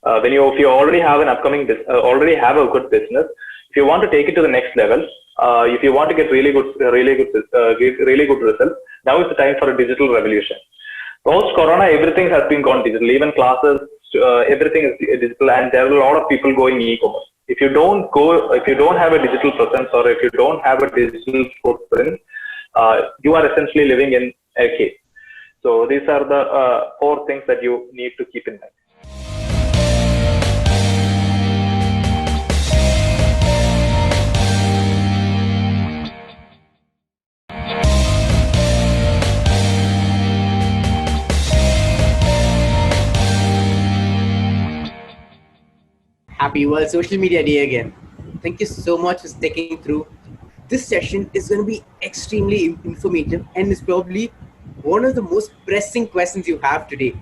If you already have an already have a good business, if you want to take it to the next level, if you want to get really good results, now is the time for a digital revolution. Post-corona, everything has been gone digital. Even classes, everything is digital, and there are a lot of people going e-commerce. If you don't have a digital presence, or if you don't have a digital footprint, you are essentially living in a cave. So these are the 4 things that you need to keep in mind. Happy World Social Media Day again. Thank you so much for sticking through. This session is going to be extremely informative and is probably one of the most pressing questions you have today.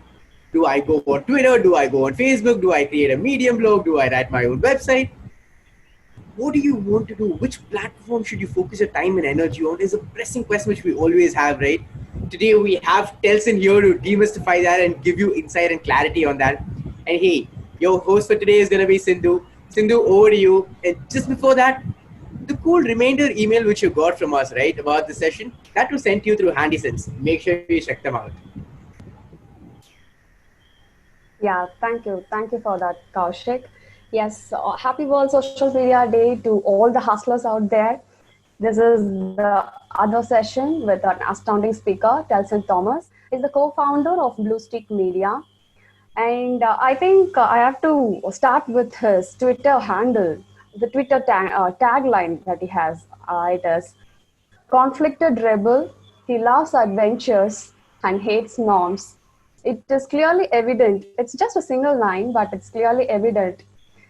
Do I go on Twitter? Do I go on Facebook? Do I create a Medium blog? Do I write my own website? What do you want to do? Which platform should you focus your time and energy on is a pressing question which we always have, right? Today we have Telson here to demystify that and give you insight and clarity on that. And hey, your host for today is going to be Sindhu. Sindhu, over to you. And just before that, the cool reminder email which you got from us, right, about the session, that was sent to you through HandySends. Make sure you check them out. Yeah, thank you. Thank you for that, Kaushik. Yes, happy World Social Media Day to all the hustlers out there. This is the other session with an astounding speaker, Telson Thomas. He's the co-founder of Blusteak Media. And I think I have to start with his Twitter handle, the Twitter tagline that he has. It is, "Conflicted rebel, he loves adventures and hates norms." It is clearly evident, it's just a single line, but it's clearly evident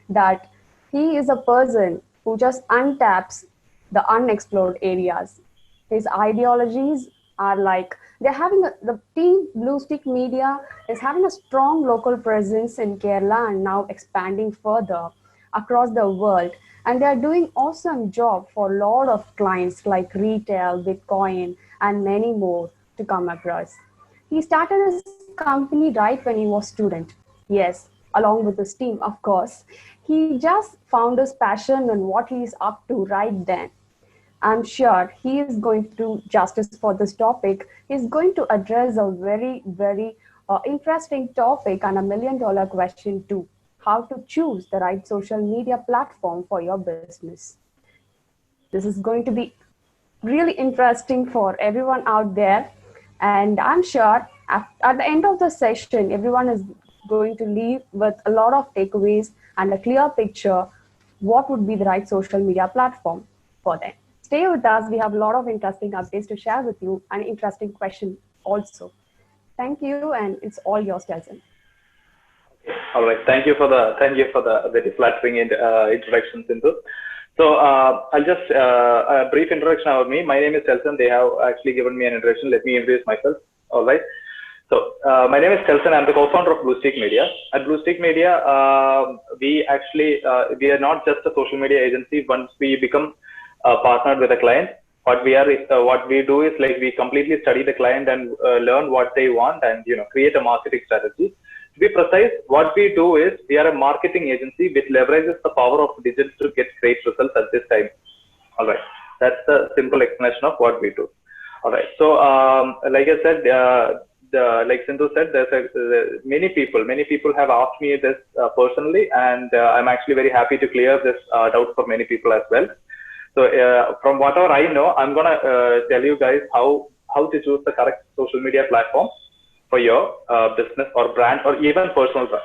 that he is a person who just untaps the unexplored areas. His ideologies are like, the team Blusteak Media is having a strong local presence in Kerala and now expanding further across the world. And they're doing awesome job for a lot of clients like retail, Bitcoin, and many more to come across. He started his company right when he was a student. Yes, along with his team, of course. He just found his passion and what he is up to right then. I'm sure he is going to do justice for this topic. He's going to address a very, very interesting topic and $1 million question too. How to choose the right social media platform for your business. This is going to be really interesting for everyone out there. And I'm sure at the end of the session, everyone is going to leave with a lot of takeaways and a clear picture what would be the right social media platform for them. Stay with us. We have a lot of interesting updates to share with you and interesting question also. Thank you, and it's all yours, Telson. All right. Thank you for the very flattering introduction, Sindhu. So I'll just a brief introduction about me. My name is Telson. They have actually given me an introduction. Let me introduce myself. All right. So my name is Telson. I'm the co-founder of Blusteak Media. At Blusteak Media, we are not just a social media agency. Once we become partnered with a client, what we do is like we completely study the client and learn what they want and create a marketing strategy. To be precise, what we do is we are a marketing agency which leverages the power of digital to get great results at this time. All right, that's the simple explanation of what we do. All right, so like I said, like Sindhu said, many people have asked me this personally, and I'm actually very happy to clear this doubt for many people as well. So from whatever I know, I'm gonna tell you guys how to choose the correct social media platform for your business or brand or even personal brand.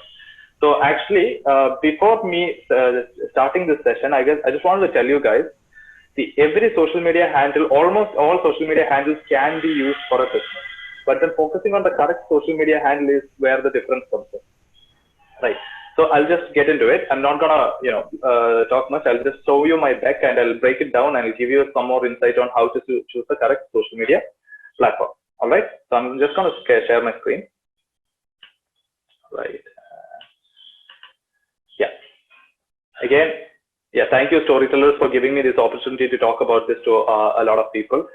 So actually, before me starting this session, I just wanted to tell you guys, see, every social media handle, almost all social media handles can be used for a business, but then focusing on the correct social media handle is where the difference comes in, right? So I'll just get into it. I'm not gonna talk much. I'll just show you my deck and I'll break it down and I'll give you some more insight on how to choose the correct social media platform. All right. So I'm just gonna share my screen. Right. Yeah. Again, yeah. Thank you, Storytellers, for giving me this opportunity to talk about this to a lot of people.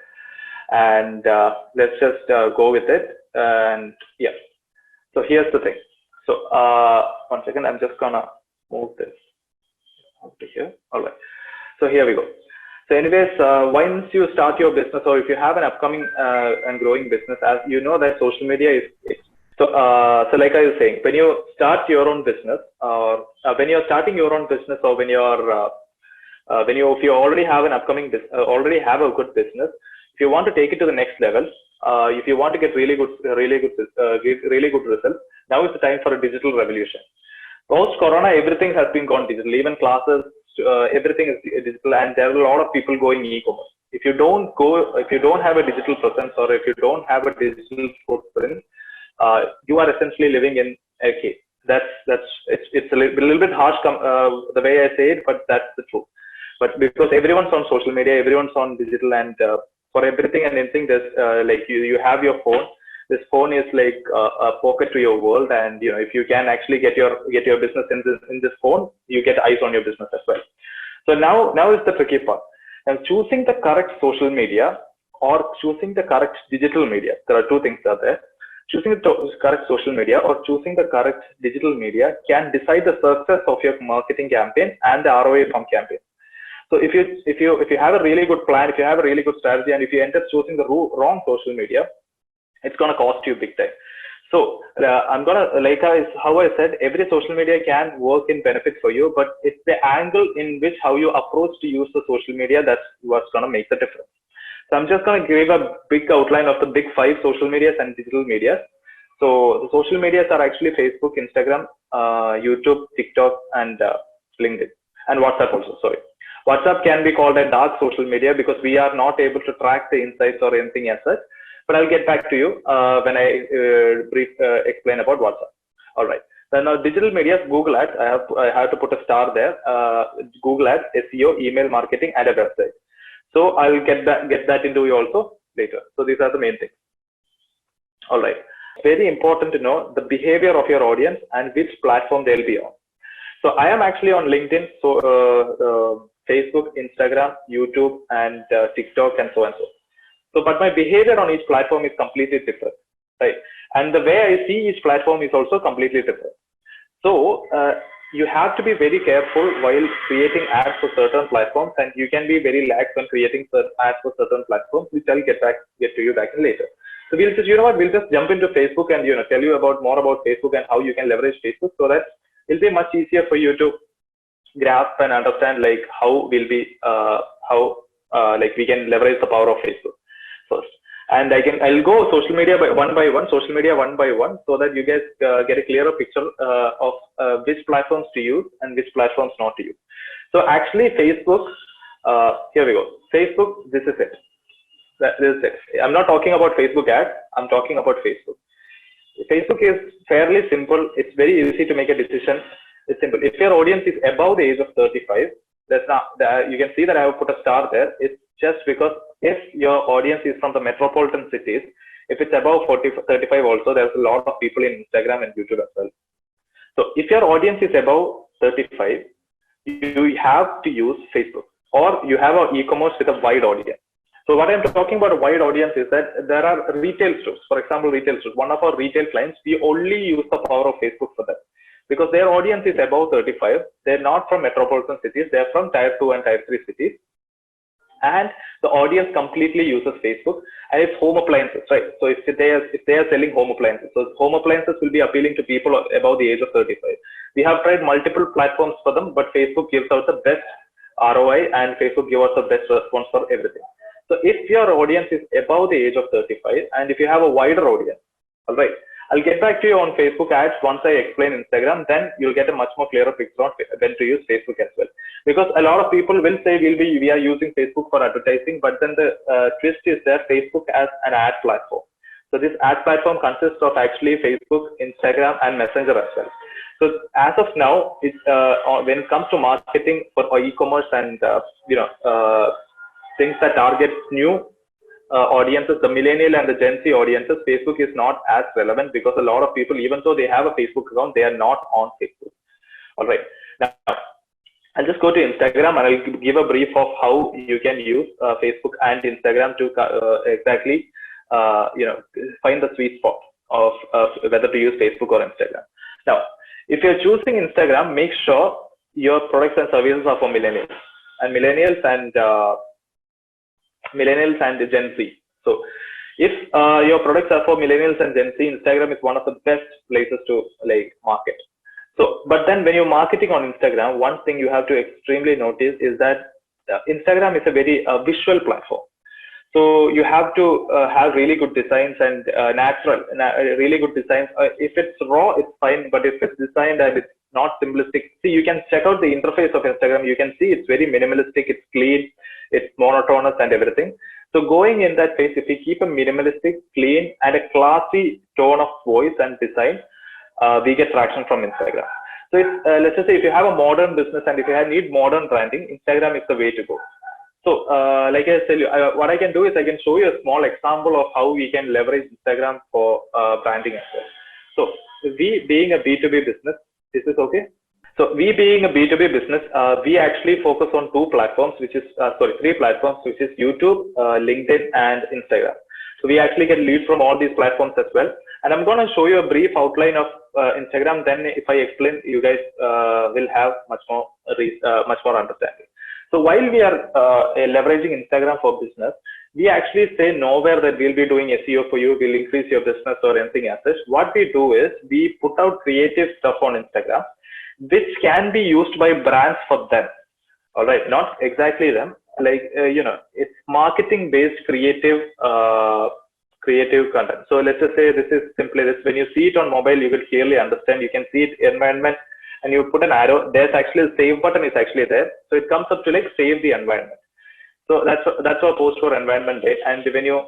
And let's just go with it. And yeah. So here's the thing. So one second, I'm just gonna move this over here. All right. So here we go. So anyways, once you start your business, or if you have an upcoming and growing business, as you know that social media is so like I was saying, when you start your own business, or when you're starting your own business, or when you're if you already have an upcoming business, already have a good business, if you want to take it to the next level, if you want to get really good results, now is the time for a digital revolution. Post Corona, everything has been gone digital. Even classes, everything is digital, and there are a lot of people going e-commerce. If you don't have a digital presence, or if you don't have a digital footprint, you are essentially living in a cave. It's a little bit harsh the way I say it, but that's the truth. But because everyone's on social media, everyone's on digital, and for everything and anything, there's like you have your phone. This phone is like a pocket to your world, and if you can actually get your business in this phone, you get eyes on your business as well. So now is the tricky part. And choosing the correct social media or choosing the correct digital media. There are two things out there. Choosing the correct social media or choosing the correct digital media can decide the success of your marketing campaign and the ROI from campaign. So if you have a really good plan, if you have a really good strategy, and if you end up choosing the wrong social media, it's going to cost you big time. So I'm going to, like how I said, every social media can work in benefit for you, but it's the angle in which how you approach to use the social media that's what's going to make the difference. So I'm just going to give a big outline of the big 5 social medias and digital medias. So the social medias are actually Facebook, Instagram, YouTube, TikTok, and LinkedIn, and WhatsApp also. Sorry. WhatsApp can be called a dark social media because we are not able to track the insights or anything as such. But I'll get back to you when I explain about WhatsApp. All right. Then now digital media, Google Ads. I have to put a star there. Google Ads, SEO, email marketing, and a website. So I'll get that into you also later. So these are the main things. All right. Very important to know the behavior of your audience and which platform they'll be on. So I am actually on LinkedIn, so Facebook, Instagram, YouTube, and TikTok, and so and so. So, but my behavior on each platform is completely different, right? And the way I see each platform is also completely different. So you have to be very careful while creating ads for certain platforms, and you can be very lax when creating ads for certain platforms, which I'll get to you back in later. So we'll just, we'll just jump into Facebook and tell you more about Facebook and how you can leverage Facebook, so that it'll be much easier for you to grasp and understand like how we'll be like we can leverage the power of Facebook first. And I'll go social media one by one, so that you guys get a clearer picture of which platforms to use and which platforms not to use. So actually Facebook, here we go. Facebook, this is it. This is it. I'm not talking about Facebook ads. I'm talking about Facebook. Facebook is fairly simple. It's very easy to make a decision. It's simple. If your audience is above the age of 35, that's not, you can see that I have put a star there. It's just because if your audience is from the metropolitan cities, if it's above 35 also, there's a lot of people in Instagram and YouTube as well. So if your audience is above 35, you have to use Facebook, or you have an e-commerce with a wide audience. So what I'm talking about a wide audience is that there are retail stores. For example, retail stores. One of our retail clients, we only use the power of Facebook for that, because their audience is above 35. They're not from metropolitan cities. They're from tier 2 and tier 3 cities. And the audience completely uses Facebook, and it's home appliances, right? So if they are selling home appliances, so home appliances will be appealing to people above the age of 35. We have tried multiple platforms for them, but Facebook gives out the best ROI, and Facebook gives us the best response for everything. So if your audience is above the age of 35, and if you have a wider audience, all right, I'll get back to you on Facebook ads once I explain Instagram. Then you'll get a much more clearer picture on when to use Facebook as well. Because a lot of people will say we are using Facebook for advertising, but then the twist is that Facebook as an ad platform. So this ad platform consists of actually Facebook, Instagram, and Messenger as well. So as of now, it's when it comes to marketing for e-commerce and things that target new audiences, the millennial and the Gen Z audiences, Facebook is not as relevant, because a lot of people, even though they have a Facebook account, they are not on Facebook. All right. Now, I'll just go to Instagram, and I'll give a brief of how you can use Facebook and Instagram to exactly, find the sweet spot of whether to use Facebook or Instagram. Now, if you're choosing Instagram, make sure your products and services are for millennials and Gen Z. So if your products are for millennials and Gen Z, Instagram is one of the best places to like market. So, but then when you're marketing on Instagram, one thing you have to extremely notice is that Instagram is a very visual platform. So you have to have really good designs and really good designs. If it's raw, it's fine. But if it's designed and it's not simplistic, see, you can check out the interface of Instagram. You can see it's very minimalistic, it's clean, it's monotonous and everything. So going in that phase, if you keep a minimalistic, clean and a classy tone of voice and design, we get traction from Instagram. So it's, let's just say if you have a modern business and if you need modern branding, Instagram is the way to go. So like I tell you, what I can do is I can show you a small example of how we can leverage Instagram for branding as well. So we being a B2B business, is this okay? So we being a B2B business, we actually focus on three platforms, which is YouTube, LinkedIn, and Instagram. So we actually get leads from all these platforms as well. And I'm going to show you a brief outline of Instagram. Then if I explain, you guys will have much more understanding. So while we are leveraging Instagram for business, we actually say nowhere that we'll be doing SEO for you, we'll increase your business or anything as such. What we do is we put out creative stuff on Instagram, which can be used by brands for them. All right, not exactly them. Like it's marketing-based creative content. So let's just say this is simply this. When you see it on mobile, you will clearly understand. You can see it environment, and you put an arrow. There's actually a save button is actually there. So it comes up to like save the environment. So that's our post for environment day. And when you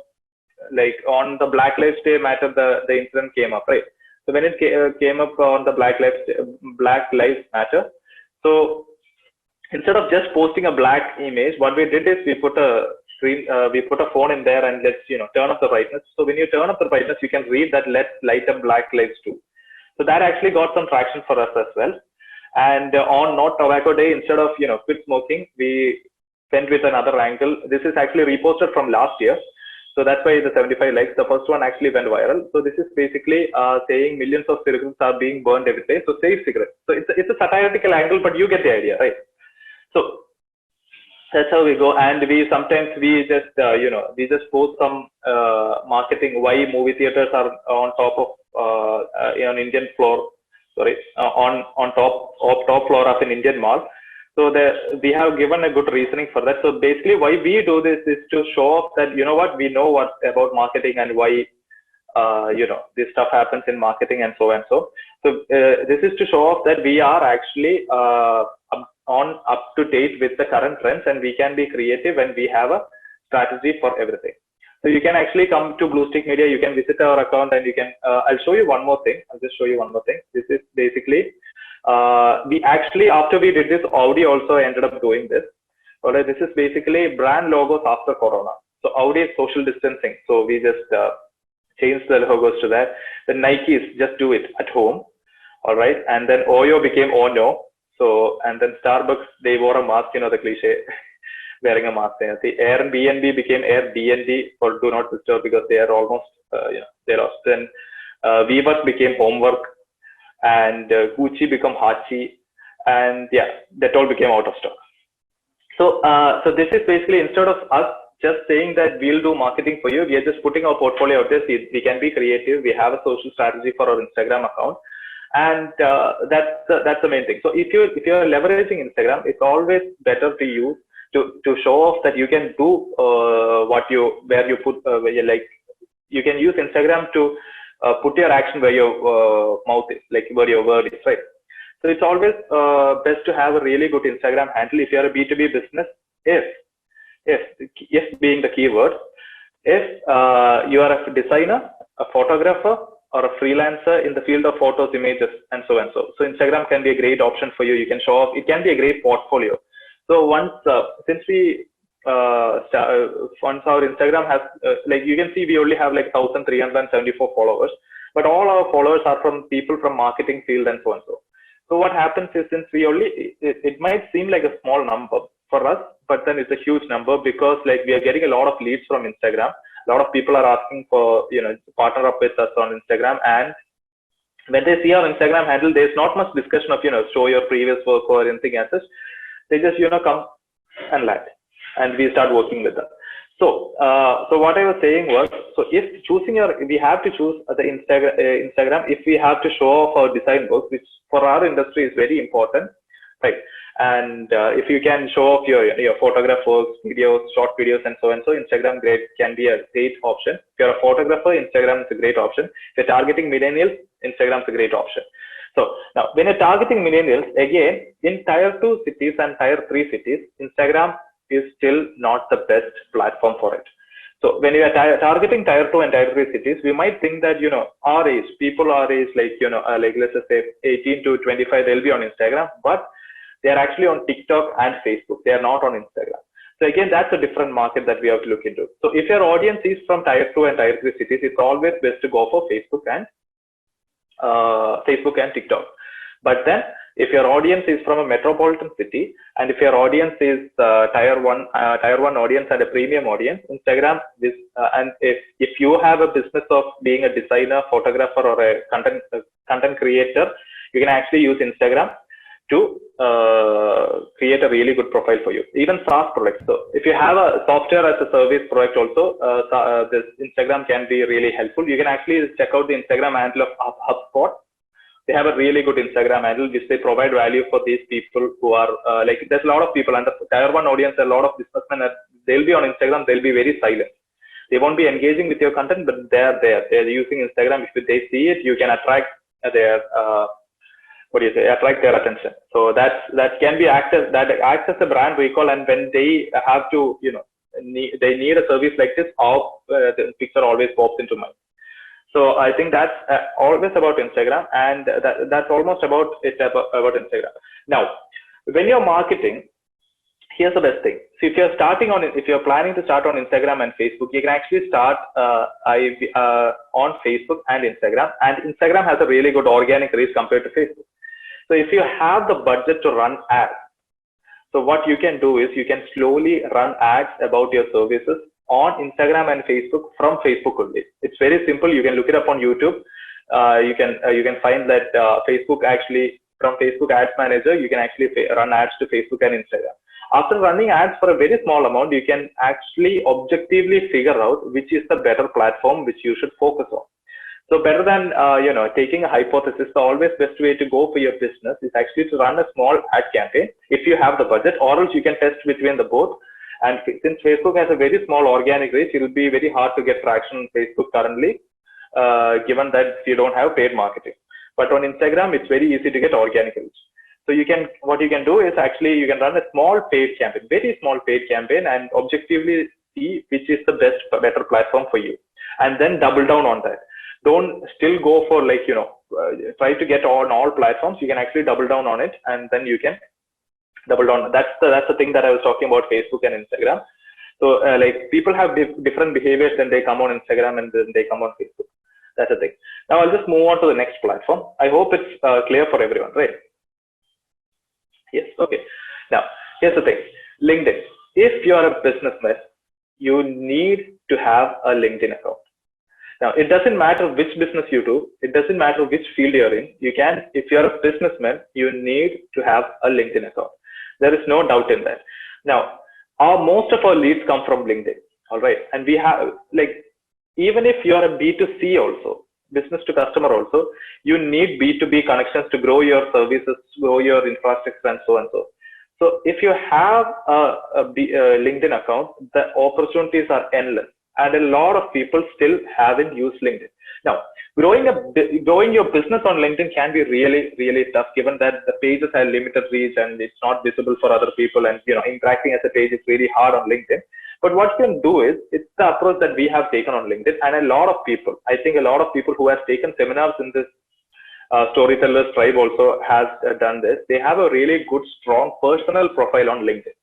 like on the Black Lives Day matter, the incident came up, right? So when it came up on the Black Lives Matter, so instead of just posting a black image, what we did is we put a screen, we put a phone in there and let's turn up the brightness. So when you turn up the brightness, you can read that let's light up Black Lives too. So that actually got some traction for us as well. And on Not Tobacco Day, instead of quit smoking, we went with another angle. This is actually reposted from last year. So that's why the 75 likes. The first one actually went viral. So this is basically saying millions of cigarettes are being burned every day. So save cigarettes. So it's a satirical angle, but you get the idea, right? So that's how we go. And we sometimes just we just post some marketing why movie theaters are on top of on Indian floor. Sorry, on top floor of an Indian mall. So we have given a good reasoning for that. So basically why we do this is to show off that, we know what about marketing and why, this stuff happens in marketing and so and so. So this is to show off that we are actually up to date with the current trends and we can be creative and we have a strategy for everything. So you can actually come to Blusteak Media, you can visit our account and you can, I'll show you one more thing. I'll just show you one more thing. This is basically, we actually, after we did this, Audi also ended up doing this. Alright, this is basically brand logos after Corona. So Audi is social distancing. So we just changed the logos to that. The Nikes, just do it at home. Alright, and then Oyo became Ono. So, and then Starbucks, they wore a mask, the cliche, wearing a mask. The Airbnb became Airbnb for Do Not Disturb because they are almost, they lost. Then Wework became Homework. And Gucci become 𝗦𝘁cie, and yeah, that all became out of stock. So, so this is basically instead of us just saying that we'll do marketing for you, we are just putting our portfolio out there. We can be creative. We have a social strategy for our Instagram account, and that's the main thing. So if you're leveraging Instagram, it's always better to use to show off that you can do you can use Instagram to put your action where your mouth is, like where your word is, right? So it's always best to have a really good Instagram handle if you're a B2B business. If being the keyword, if you are a designer, a photographer, or a freelancer in the field of photos, images, and so and so. So Instagram can be a great option for you. You can show off. It can be a great portfolio. So once once our Instagram has, like you can see, we only have like 1,374 followers, but all our followers are from people from marketing field and so and so. So what happens is, since we only, it might seem like a small number for us, but then it's a huge number because like we are getting a lot of leads from Instagram. A lot of people are asking for, to partner up with us on Instagram, and when they see our Instagram handle, there's not much discussion of, show your previous work or anything as such. They just, come and land, and we start working with them. So, so what I was saying was, so if choosing we have to choose the Instagram if we have to show off our design work, which for our industry is very important, right? And if you can show off your photograph works, videos, short videos, and so Instagram can be a great option. If you're a photographer, Instagram is a great option. If you're targeting millennials, Instagram is a great option. So now, when you're targeting millennials, again, in tier 2 cities and tier 3 cities, Instagram is still not the best platform for it. So when you are targeting tier 2 and tier 3 cities, we might think that, our age, people our age, like, like let's just say 18 to 25, they'll be on Instagram, but they are actually on TikTok and Facebook. They are not on Instagram. So again, that's a different market that we have to look into. So if your audience is from tier 2 and tier 3 cities, it's always best to go for Facebook and TikTok. But then if your audience is from a metropolitan city, and if your audience is tier 1 audience and a premium audience, Instagram is, and if you have a business of being a designer, photographer, or a content creator, you can actually use Instagram to create a really good profile for you. Even SaaS products. So if you have a software as a service product also, this Instagram can be really helpful. You can actually check out the Instagram handle of HubSpot. They have a really good Instagram handle which they provide value for these people who are like, there's a lot of people under tier 1 audience, a lot of businessmen, they'll be on Instagram, they'll be very silent. They won't be engaging with your content, but they're there. They're using Instagram. If they see it, you can attract their attract their attention. So that can be acts as a brand recall, and when they have to, they need a service like this, the picture always pops into mind. So I think that's always about Instagram, and that's almost about Instagram. Now, when you're marketing, here's the best thing. So if you're planning to start on Instagram and Facebook, you can actually start on Facebook and Instagram. And Instagram has a really good organic reach compared to Facebook. So if you have the budget to run ads, so what you can do is you can slowly run ads about your services on Instagram and Facebook from Facebook only. It's very simple. You can look it up on YouTube. You can find that Facebook actually, from Facebook Ads Manager, you can actually run ads to Facebook and Instagram. After running ads for a very small amount, you can actually objectively figure out which is the better platform which you should focus on. So better than taking a hypothesis, the always best way to go for your business is actually to run a small ad campaign if you have the budget, or else you can test between the both. And since Facebook has a very small organic reach, it will be very hard to get traction on Facebook currently, given that you don't have paid marketing. But on Instagram, it's very easy to get organic reach. So what you can do is actually you can run a small paid campaign, very small paid campaign, and objectively see which is the better platform for you, and then double down on that. Don't still go for try to get on all platforms. You can actually double down on it, and then you can double down. That's the thing that I was talking about Facebook and Instagram. So like people have different behaviors when they come on Instagram and then they come on Facebook. That's the thing. Now I'll just move on to the next platform. I hope it's clear for everyone, right? Yes. Okay. Now here's the thing. LinkedIn. If you are a businessman, you need to have a LinkedIn account. Now, it doesn't matter which business you do. It doesn't matter which field you're in. If you're a businessman, you need to have a LinkedIn account. There is no doubt in that. Now, most of our leads come from LinkedIn. All right. And we have, even if you're a B2C also, business to customer also, you need B2B connections to grow your services, grow your infrastructure, and so and so. So if you have a LinkedIn account, the opportunities are endless. And a lot of people still haven't used LinkedIn. Now, growing your business on LinkedIn can be really, really tough, given that the pages have limited reach and it's not visible for other people, and interacting as a page is really hard on LinkedIn. But what you can do is, it's the approach that we have taken on LinkedIn, and a lot of people who have taken seminars in this Storytellers tribe also has done this. They have a really good, strong personal profile on LinkedIn.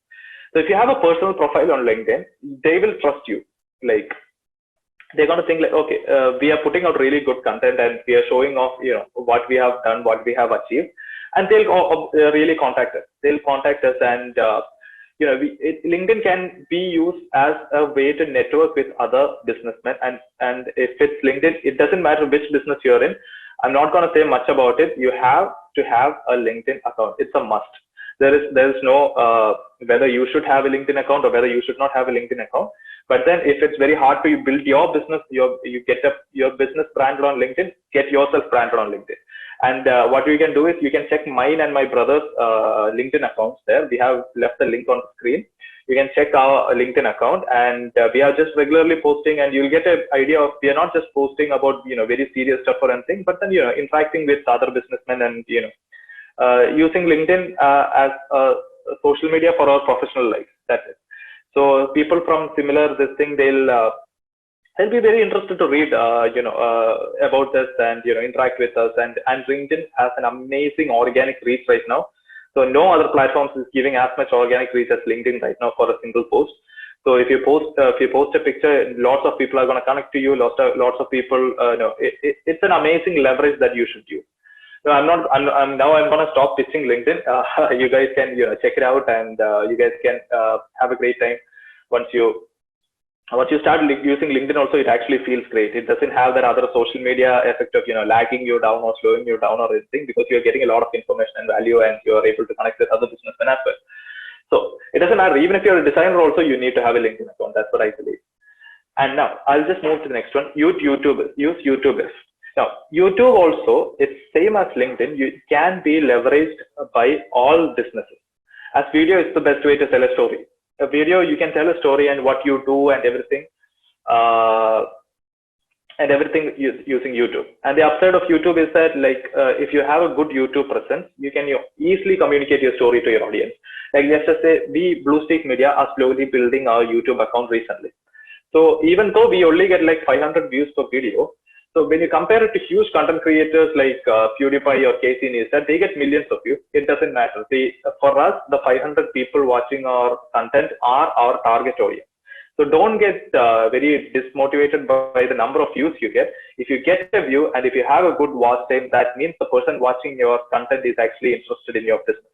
So if you have a personal profile on LinkedIn, they will trust you. They're going to think okay, we are putting out really good content and we are showing off, what we have done, what we have achieved, and they'll really contact us. They'll contact us, and LinkedIn can be used as a way to network with other businessmen. And if it's LinkedIn, it doesn't matter which business you're in. I'm not going to say much about it. You have to have a LinkedIn account. It's a must. There is no whether you should have a LinkedIn account or whether you should not have a LinkedIn account. But then if it's very hard to build your business, you get your business branded on LinkedIn, get yourself branded on LinkedIn. And what you can do is you can check mine and my brother's LinkedIn accounts there. We have left the link on the screen. You can check our LinkedIn account, and we are just regularly posting, and you'll get an idea of, we are not just posting about, very serious stuff or anything, but then, interacting with other businessmen and, using LinkedIn as a social media for our professional life. That's it. So people from similar this thing, they'll be very interested to read, about this and, interact with us. And LinkedIn has an amazing organic reach right now. So no other platforms is giving as much organic reach as LinkedIn right now for a single post. So if you post a picture, lots of people are going to connect to you. Lots of people, it's an amazing leverage that you should use. No, I'm going to stop pitching LinkedIn. You guys can, check it out, and you guys can have a great time. Once you start using LinkedIn also, it actually feels great. It doesn't have that other social media effect of, lagging you down or slowing you down or anything, because you're getting a lot of information and value, and you're able to connect with other businessmen as well. So it doesn't matter. Even if you're a designer also, you need to have a LinkedIn account. That's what I believe. And now I'll just move to the next one. Use YouTube. Now, YouTube also, it's same as LinkedIn. You can be leveraged by all businesses. As video is the best way to tell a story. A video, you can tell a story and what you do and everything, using YouTube. And the upside of YouTube is that, if you have a good YouTube presence, you can easily communicate your story to your audience. Like, let's just say we, Blusteak Media, are slowly building our YouTube account recently. So even though we only get 500 views per video, so when you compare it to huge content creators like PewDiePie or Casey Neistat, they get millions of views. It doesn't matter. For us, the 500 people watching our content are our target audience. So don't get very dismotivated by the number of views you get. If you get a view and if you have a good watch time, that means the person watching your content is actually interested in your business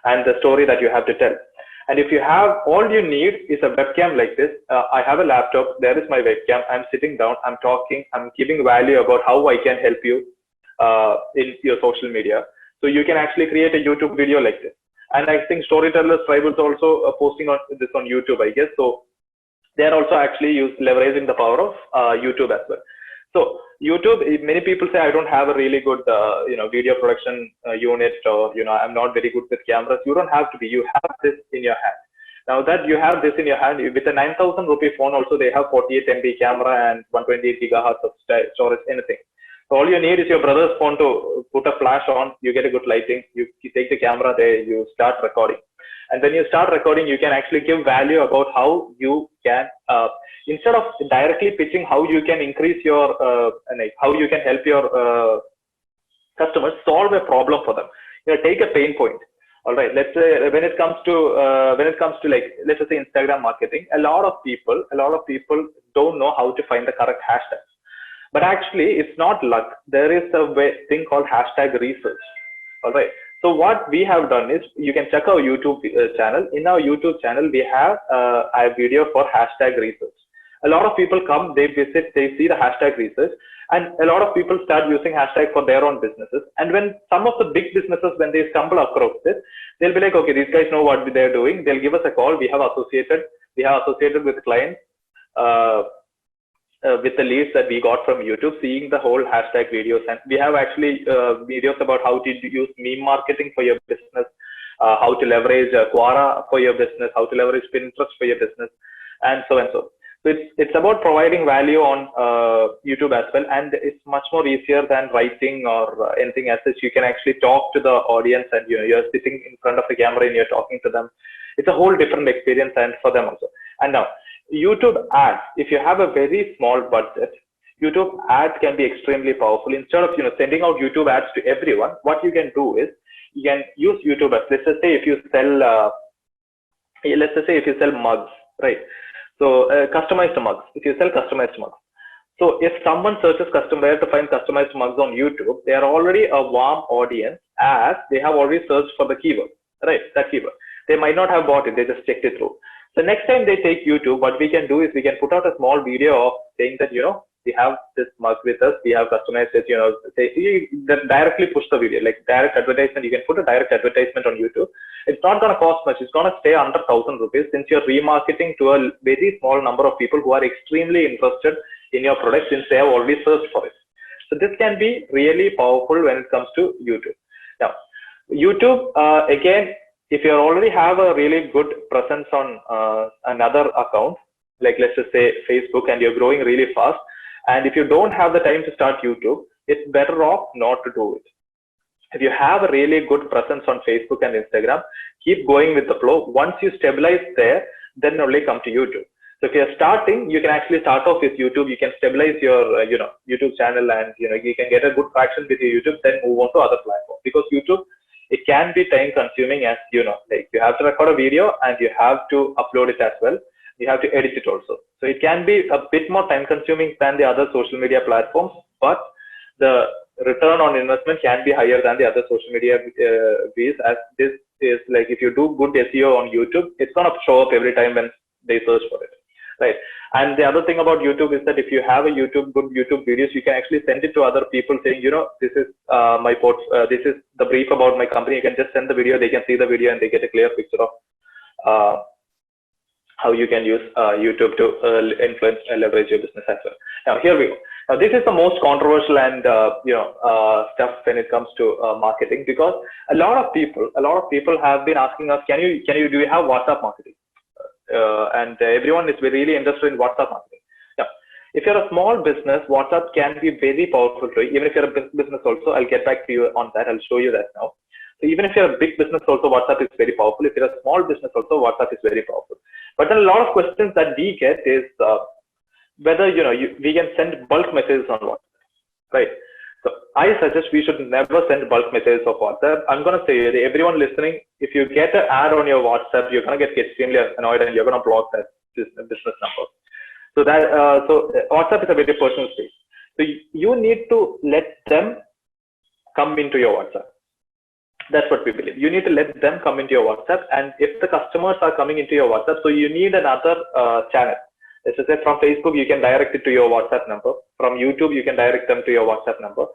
and the story that you have to tell. And if you have, all you need is a webcam like this. I have a laptop. There is my webcam. I'm sitting down. I'm talking. I'm giving value about how I can help you in your social media. So you can actually create a YouTube video like this. And I think Storytellers Tribe is also posting this on YouTube, I guess. So they're also actually leveraging the power of YouTube as well. So YouTube, many people say, I don't have a really good, video production unit, or, I'm not very good with cameras. You don't have to be. You have this in your hand. Now that you have this in your hand, with a 9,000 rupee phone also, they have 48 MB camera and 128 gigahertz of storage, anything. So all you need is your brother's phone to put a flash on. You get a good lighting. You take the camera there. You start recording. And when you start recording, you can actually give value about how you can, instead of directly pitching how you can increase your, how you can help your customers solve a problem for them. Take a pain point. All right. Let's say when it comes to let's just say Instagram marketing, a lot of people don't know how to find the correct hashtag. But actually, it's not luck. There is a thing called hashtag research. All right. So what we have done is, you can check our YouTube channel. In our YouTube channel, we have a video for hashtag research. A lot of people come, they visit, they see the hashtag research, and a lot of people start using hashtag for their own businesses. And when some of the big businesses, when they stumble across this, they'll be like, okay, these guys know what they're doing. They'll give us a call. We have associated with clients, with the leads that we got from YouTube, seeing the whole hashtag videos. And we have actually videos about how to use meme marketing for your business, how to leverage Quora for your business, how to leverage Pinterest for your business, and so and so. So it's about providing value on YouTube as well, and it's much more easier than writing or anything as such. You can actually talk to the audience, and you're sitting in front of the camera and you're talking to them. It's a whole different experience, and for them also. And now, YouTube ads, if you have a very small budget, YouTube ads can be extremely powerful. Instead of sending out YouTube ads to everyone, what you can do is you can use YouTube ads. Let's just say if you sell mugs, right? So customized mugs. If you sell customized mugs, so if someone searches where to find customized mugs on YouTube, they are already a warm audience, as they have already searched for the keyword, right? That keyword. They might not have bought it. They just checked it through. So next time they take YouTube, what we can do is we can put out a small video of saying that, We have this mug with us. We have customized it, directly push the video, like direct advertisement. You can put a direct advertisement on YouTube. It's not going to cost much. It's going to stay under 1,000 rupees, since you're remarketing to a very small number of people who are extremely interested in your product, since they have already searched for it. So this can be really powerful when it comes to YouTube. Now, YouTube, again, if you already have a really good presence on another account, like let's just say Facebook, and you're growing really fast, and if you don't have the time to start YouTube, it's better off not to do it. If you have a really good presence on Facebook and Instagram, keep going with the flow. Once you stabilize there, then only come to YouTube. So if you're starting, you can actually start off with YouTube. You can stabilize your YouTube channel, and you can get a good traction with your YouTube, then move on to other platforms. Because YouTube, it can be time consuming, as like you have to record a video and you have to upload it as well. You have to edit it also. So it can be a bit more time consuming than the other social media platforms, but the return on investment can be higher than the other social media fees, as this is like, if you do good SEO on YouTube, it's going to show up every time when they search for it, right? And the other thing about YouTube is that if you have a good YouTube videos, you can actually send it to other people saying, this is this is the brief about my company. You can just send the video, they can see the video, and they get a clear picture of how you can use YouTube to influence and leverage your business as well. Now, here we go. Now, this is the most controversial and stuff when it comes to marketing, because a lot of people have been asking us, do you have WhatsApp marketing? And everyone is really interested in WhatsApp marketing. Now, if you're a small business, WhatsApp can be very powerful to you. Even if you're a big business also, I'll get back to you on that. I'll show you that now. So even if you're a big business also, WhatsApp is very powerful. If you're a small business also, WhatsApp is very powerful. But then a lot of questions that we get is whether we can send bulk messages on WhatsApp, right? So I suggest we should never send bulk messages of WhatsApp. I'm going to say, everyone listening, if you get an ad on your WhatsApp, you're going to get extremely annoyed, and you're going to block that business number. So WhatsApp is a very personal space. So you need to let them come into your WhatsApp. That's what we believe. You need to let them come into your WhatsApp. And if the customers are coming into your WhatsApp, so you need another channel. Let's just say from Facebook, you can direct it to your WhatsApp number. From YouTube, you can direct them to your WhatsApp number.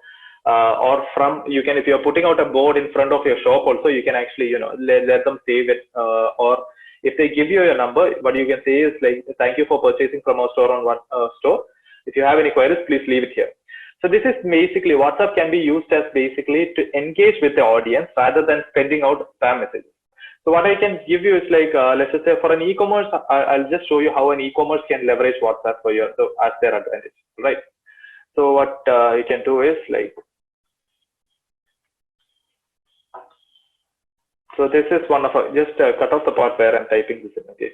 Or if you're putting out a board in front of your shop also, you can actually, let them save it. Or if they give you your number, what you can say is like, thank you for purchasing from our store on one store. If you have any queries, please leave it here. So this is basically, WhatsApp can be used as basically to engage with the audience rather than sending out spam messages. So what I can give you is like, let's just say for an e-commerce, I'll just show you how an e-commerce can leverage WhatsApp as their advantage, right? So what you can do is like, so this is one of our, just cut off the part where I'm typing this in, okay?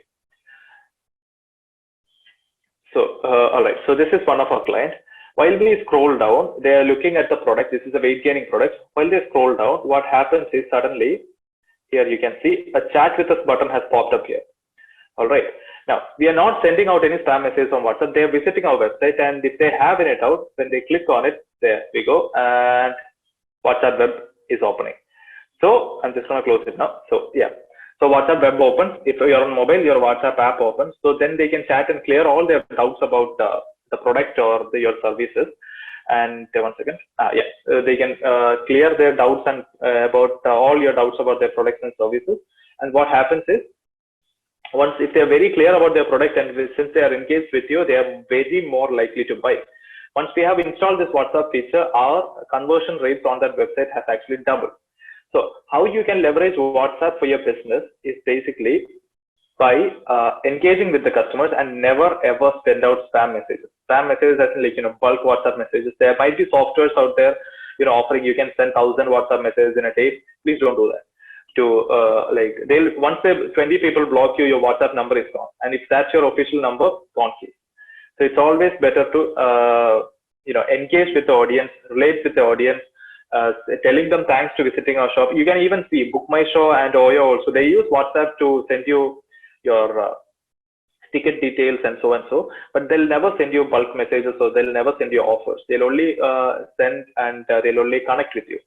So, all right, so this is one of our clients. While we scroll down, they are looking at the product. This is a weight gaining product. While they scroll down, what happens is suddenly, here you can see a chat with us button has popped up here. All right. Now, we are not sending out any spam messages on WhatsApp. They are visiting our website, and if they have any doubt, when they click on it, there we go, and WhatsApp web is opening. So I'm just going to close it now. So yeah. So WhatsApp web opens. If you're on mobile, your WhatsApp app opens. So then they can chat and clear all their doubts about the product or your services. And one second, they can clear their doubts and about all your doubts about their products and services. And what happens is, if they are very clear about their product, and since they are engaged with you, they are very more likely to buy. Once we have installed this WhatsApp feature, our conversion rates on that website has actually doubled. So how you can leverage WhatsApp for your business is basically by engaging with the customers and never ever send out spam messages. Spam messages as in like, bulk WhatsApp messages. There might be softwares out there, offering you can send 1,000 WhatsApp messages in a day. Please don't do that. Once 20 people block you, your WhatsApp number is gone. And if that's your official number, gone case. So it's always better to, engage with the audience, relate with the audience, telling them thanks to visiting our shop. You can even see 𝗦𝘁cie𝗿𝗆𝗹𝗶 and 𝗦𝘂𝗺𝗺 also. They use WhatsApp to send you your ticket details and so, but they'll never send you bulk messages, or they'll never send you offers. They'll only send and they'll only connect with you.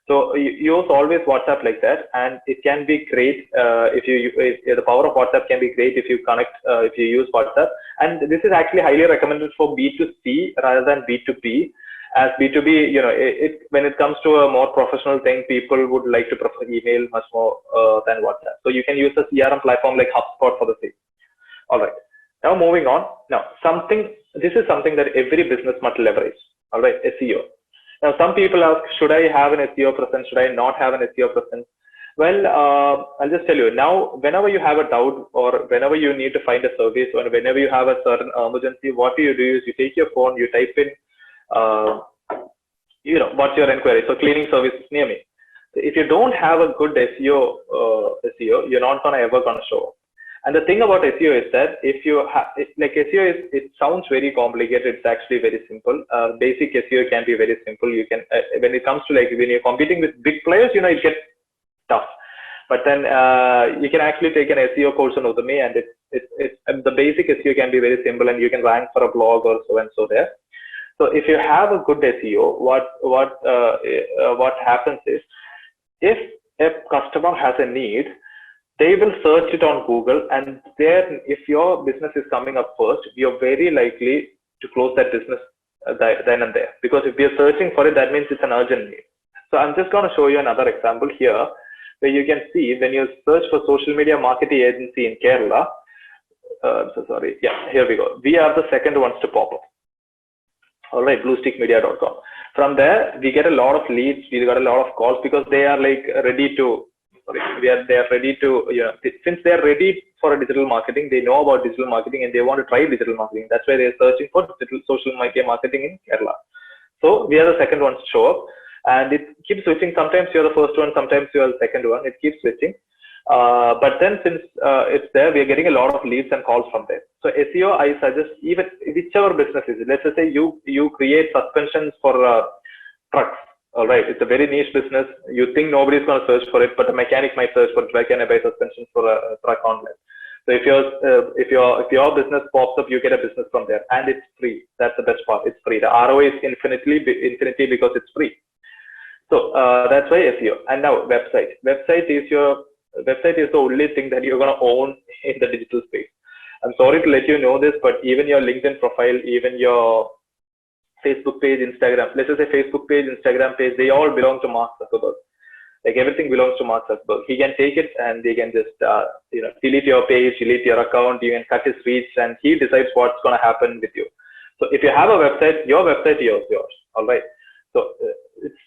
So use always WhatsApp like that, and it can be great the power of WhatsApp can be great if you connect if you use WhatsApp. And this is actually highly recommended for B2C rather than B2B. As B2B, when it comes to a more professional thing, people would like to prefer email much more than WhatsApp. So you can use a CRM platform like HubSpot for the same. All right. Now moving on. Now this is something that every business must leverage. All right, SEO. Now some people ask, should I have an SEO presence? Should I not have an SEO presence? Well, I'll just tell you now. Whenever you have a doubt, or whenever you need to find a service, or whenever you have a certain emergency, what do? You take your phone, you type in, what's your inquiry? So cleaning services near me. So if you don't have a good SEO, you're not ever gonna show up. And the thing about SEO is that if you have, SEO it sounds very complicated. It's actually very simple. Basic SEO can be very simple. You can, when it comes to when you're competing with big players, it gets tough. But then you can actually take an SEO course on 𝗦𝘁cie, and the basic SEO can be very simple, and you can rank for a blog or so and so there. So if you have a good SEO, what happens is, if a customer has a need, they will search it on Google, and there, if your business is coming up first, you're very likely to close that business then and there. Because if you're searching for it, that means it's an urgent need. So I'm just going to show you another example here, where you can see when you search for social media marketing agency in Kerala. Here we go. We are the second ones to pop up. All right, bluesteakmedia.com. From there, we get a lot of leads. We got a lot of calls because they are ready to. They are ready to, since they are ready for a digital marketing, they know about digital marketing and they want to try digital marketing. That's why they are searching for digital social media marketing in Kerala. So we are the second ones to show up, and it keeps switching. Sometimes you're the first one, sometimes you're the second one. It keeps switching. But then since it's there, we are getting a lot of leads and calls from there. So SEO, I suggest, even whichever business is, let's just say you create suspensions for trucks. All right, it's a very niche business. You think nobody's going to search for it, but a mechanic might search for it. Where can I buy suspensions for a truck online? So if your business pops up, you get a business from there, and it's free. That's the best part. It's free. The ROI is infinity because it's free. So that's why SEO. And now website. Website is the only thing that you're going to own in the digital space. I'm sorry to let you know this, but even your LinkedIn profile, even your Facebook page, Instagram, let's just say Facebook page, Instagram page, they all belong to Mark Zuckerberg. Everything belongs to Mark Zuckerberg. He can take it and they can just, delete your page, delete your account, you can cut his reach, and he decides what's going to happen with you. So if you have a website, your website is yours. All right. So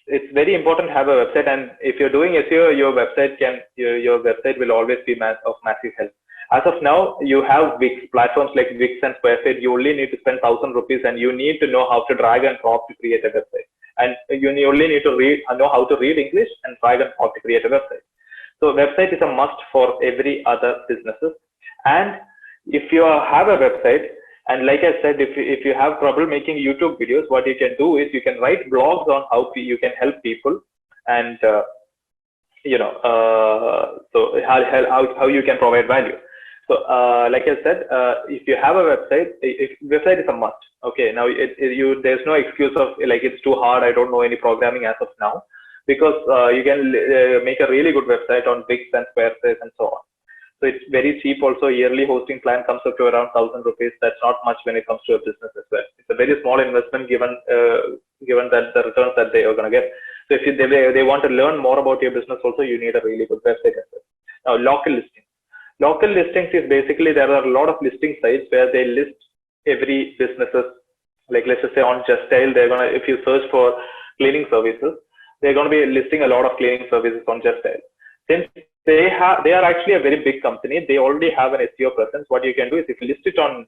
it's very important to have a website, and if you're doing SEO, your website will always be of massive help. As of now, you have Wix, platforms like Wix and Squarespace. You only need to spend 1,000 rupees, and you need to know how to drag and drop to create a website. And you only need to know how to read English and drag and drop to create a website. So website is a must for every other businesses. And if you have a website, and like I said, if you have trouble making YouTube videos, what you can do is you can write blogs on how you can help people, and so how you can provide value. So like I said, if you have a website, website is a must. Okay, now there's no excuse of it's too hard, I don't know any programming as of now, because you can make a really good website on Wix and Squarespace and so on. So it's very cheap also. Yearly hosting plan comes up to around 1,000 rupees. That's not much when it comes to a business as well. It's a very small investment given that the returns that they are going to get. So if they want to learn more about your business also, you need a really good website as well. Now, local listings. Local listings is basically, there are a lot of listing sites where they list every businesses. Like let's just say on Just Style, if you search for cleaning services, they're going to be listing a lot of cleaning services on Just Style. Since they are actually a very big company, they already have an SEO presence. What you can do is, if you list it on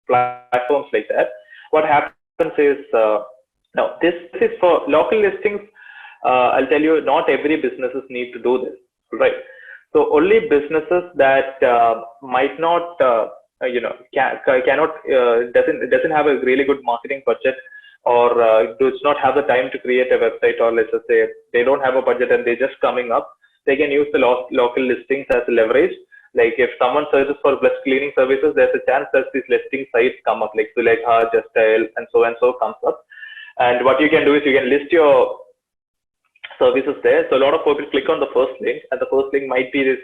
platforms like that, what happens is, now this is for local listings. I'll tell you, not every businesses need to do this, right? So only businesses that might not, doesn't have a really good marketing budget, or does not have the time to create a website, or let's just say they don't have a budget and they're just coming up, they can use the local listings as leverage. Like if someone searches for best cleaning services, there's a chance that these listing sites come up, like Sulekha, Just Style, and so comes up. And what you can do is you can list your services there. So a lot of people click on the first link, and the first link might be this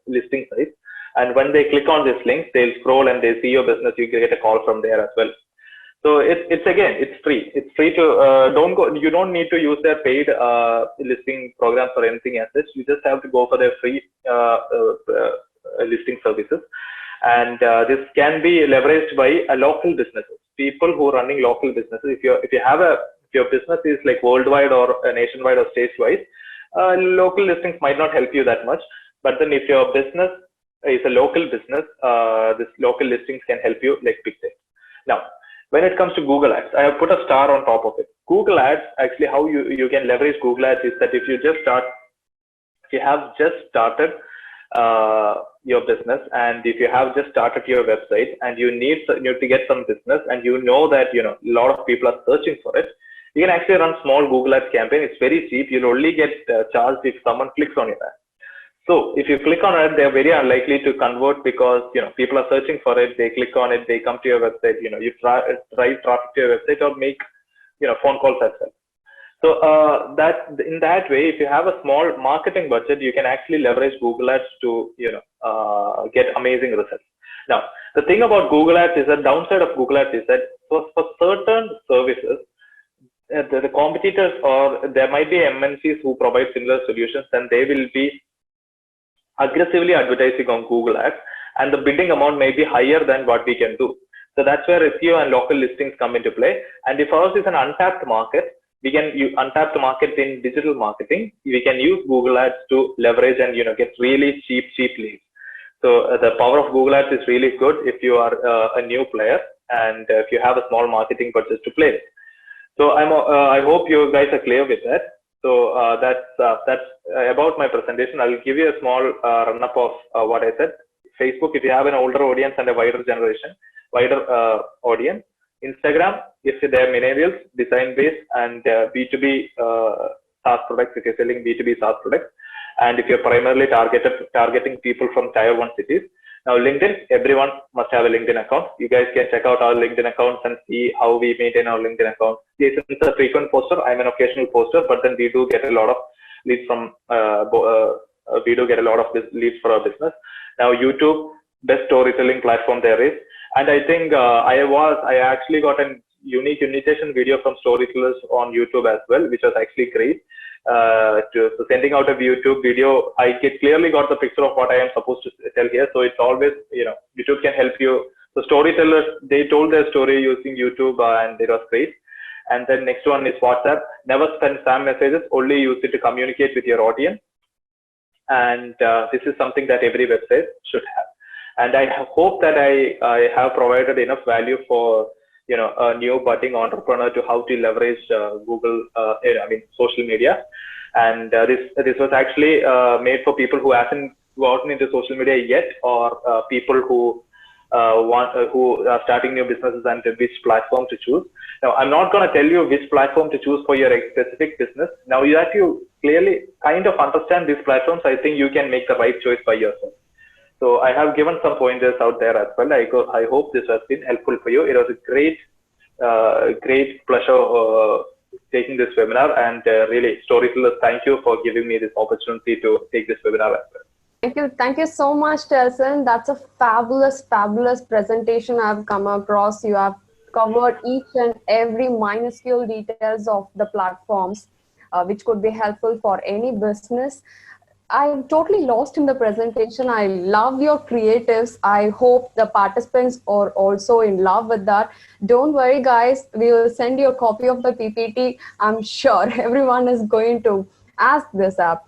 listing site. And when they click on this link, they'll scroll and they see your business. You get a call from there as well. So it's again, it's free. It's free to you don't need to use their paid listing programs or anything as such. You just have to go for their free listing services. And this can be leveraged by local businesses, people who are running local businesses. If your business is like worldwide or nationwide or statewide, local listings might not help you that much. But then if your business is a local business, this local listings can help you like big time. Now, when it comes to Google Ads, I have put a star on top of it. Google Ads, actually, how you can leverage Google Ads is that if you have just started your business, and if you have just started your website and you need to get some business, and you know that a lot of people are searching for it, you can actually run small Google Ads campaign. It's very cheap. You'll only get charged if someone clicks on your ad. So if you click on it, they're very unlikely to convert because people are searching for it. They click on it, they come to your website. You drive traffic to your website or make phone calls as well. So in that way, if you have a small marketing budget, you can actually leverage Google Ads to get amazing results. Now, the thing about Google Ads is that downside of Google Ads is that for certain services, the competitors, or there might be MNCs who provide similar solutions, and they will be aggressively advertising on Google Ads, and the bidding amount may be higher than what we can do. So that's where SEO and local listings come into play. And if ours is an untapped market, we can untap the market in digital marketing. We can use Google Ads to leverage and get really cheap leads. So the power of Google Ads is really good if you are a new player and if you have a small marketing budget to play with. So I hope you guys are clear with that. So that's about my presentation. I'll give you a small run-up of what I said. Facebook, if you have an older audience and a wider audience. Instagram, if they're millennials, design-based, and B2B SaaS products, if you're selling B2B SaaS products, and if you're primarily targeting people from Tier 1 cities. Now, LinkedIn, everyone must have a LinkedIn account. You guys can check out our LinkedIn accounts and see how we maintain our LinkedIn account. Jason's a frequent poster. I'm an occasional poster, but then we do get a lot of leads from leads for our business. Now, YouTube, best storytelling platform there is. And I think I actually got a unique invitation video from Storytellers on YouTube as well, which was actually great. So sending out a YouTube video, I clearly got the picture of what I am supposed to tell here. So it's always, YouTube can help you. So Storytellers, they told their story using YouTube and it was great. And then next one is WhatsApp. Never send spam messages, only use it to communicate with your audience. And this is something that every website should have. And I hope that I have provided enough value for a new budding entrepreneur to how to leverage Google, social media. And this was actually made for people who hasn't gotten into social media yet, or people who are starting new businesses and which platform to choose. Now, I'm not going to tell you which platform to choose for your specific business. Now, you have to clearly kind of understand these platforms. I think you can make the right choice by yourself. So I have given some pointers out there as well. I hope this has been helpful for you. It was a great pleasure taking this webinar, and really, Storytellers, thank you for giving me this opportunity to take this webinar as well. Thank you so much, Telson. That's a fabulous presentation I've come across. You have covered each and every minuscule details of the platforms, which could be helpful for any business. I'm totally lost in the presentation. I love your creatives. I hope the participants are also in love with that. Don't worry, guys. We will send you a copy of the PPT. I'm sure everyone is going to ask this up.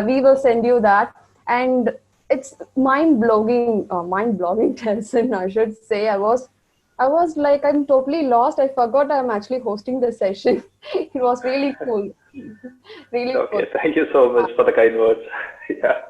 We will send you that. And it's mind-blowing, Telson, I should say. I was like, I'm totally lost. I forgot I'm actually hosting the session. It was really cool. Really okay, cool. Thank you so much for the kind words. Yeah.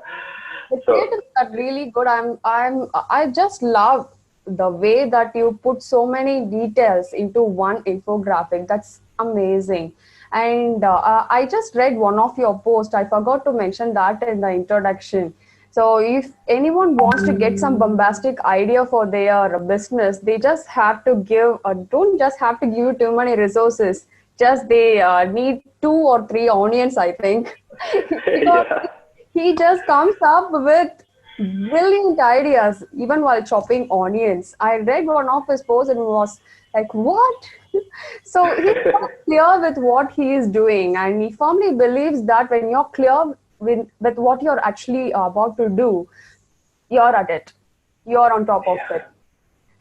The creatives are really good. I just love the way that you put so many details into one infographic. That's amazing. And I just read one of your posts. I forgot to mention that in the introduction. So if anyone wants to get some bombastic idea for their business, they just have to give, don't just have to give too many resources. just they need 2 or 3 onions, I think. Because Yeah. he just comes up with brilliant ideas even while chopping onions. I read one of his posts and was like, what? So he's so clear with what he is doing, and he firmly believes that when you're clear with what you're actually about to do, you're at it. You're on top of it.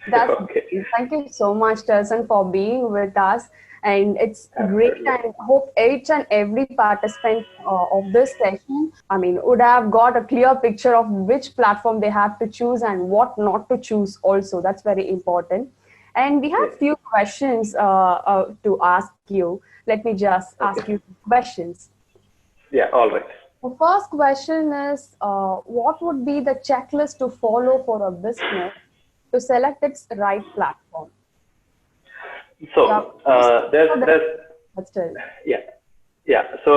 That's Okay. Thank you so much, Telson, for being with us. And it's great, and I hope each and every participant of this session, I mean, would have got a clear picture of which platform they have to choose and what not to choose also. That's very important. And we have few questions to ask you. Let me just ask you questions. Yeah, all right. The first question is, what would be the checklist to follow for a business to select its right platform? So Still. Yeah. So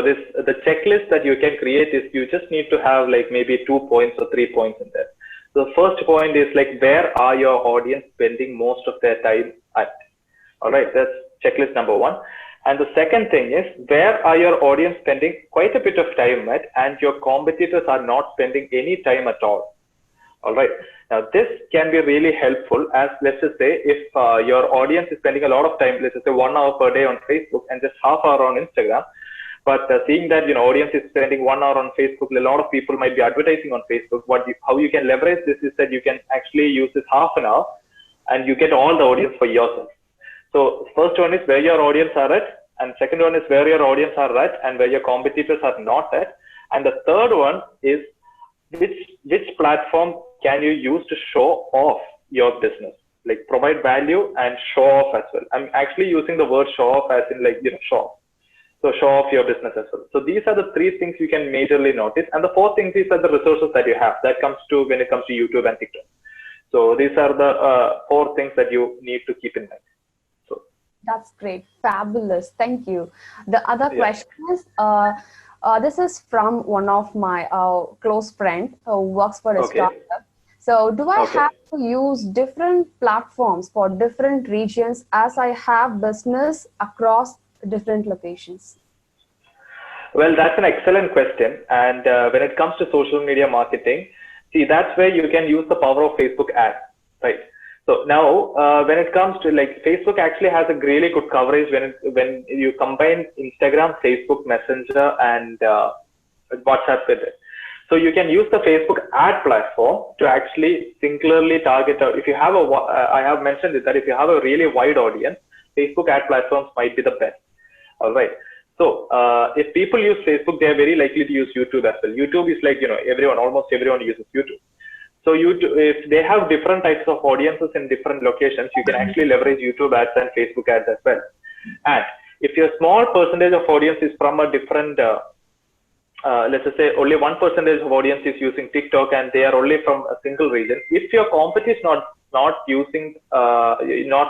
the checklist that you can create is, you just need to have like maybe 2 points or 3 points in there. So the first point is like, where are your audience spending most of their time at? All right, that's checklist number 1. And the second thing is, where are your audience spending quite a bit of time at, and your competitors are not spending any time at all? All right. Now, this can be really helpful, as let's just say if your audience is spending a lot of time, let's just say 1 hour per day on Facebook and just half hour on Instagram. But seeing that, audience is spending 1 hour on Facebook, a lot of people might be advertising on Facebook. How you can leverage this is that you can actually use this half an hour and you get all the audience for yourself. So first one is where your audience are at, and second one is where your audience are at and where your competitors are not at. And the third one is which platform can you use to show off your business, like provide value and show off as well. I'm actually using the word show off as in like, show off. So show off your business as well. So these are the 3 things you can majorly notice. And the 4th thing is that the resources that you have, that comes to when it comes to YouTube and TikTok. So these are the 4 things that you need to keep in mind. So that's great. Fabulous. Thank you. The other question is, this is from one of my close friend who works for a startup. So do I have to use different platforms for different regions as I have business across different locations? Well, that's an excellent question. And when it comes to social media marketing, see, that's where you can use the power of Facebook ads, right? So now, when it comes to like, Facebook actually has a really good coverage when you combine Instagram, Facebook Messenger, and WhatsApp with it. So you can use the Facebook ad platform to actually singularly target. If you have I have mentioned it that if you have a really wide audience, Facebook ad platforms might be the best. All right. So if people use Facebook, they are very likely to use YouTube as well. YouTube is like, almost everyone uses YouTube. So if they have different types of audiences in different locations, you can actually leverage YouTube ads and Facebook ads as well. And if your small percentage of audience is from a different, let's just say only 1% of audience is using TikTok and they are only from a single region, if your competition is not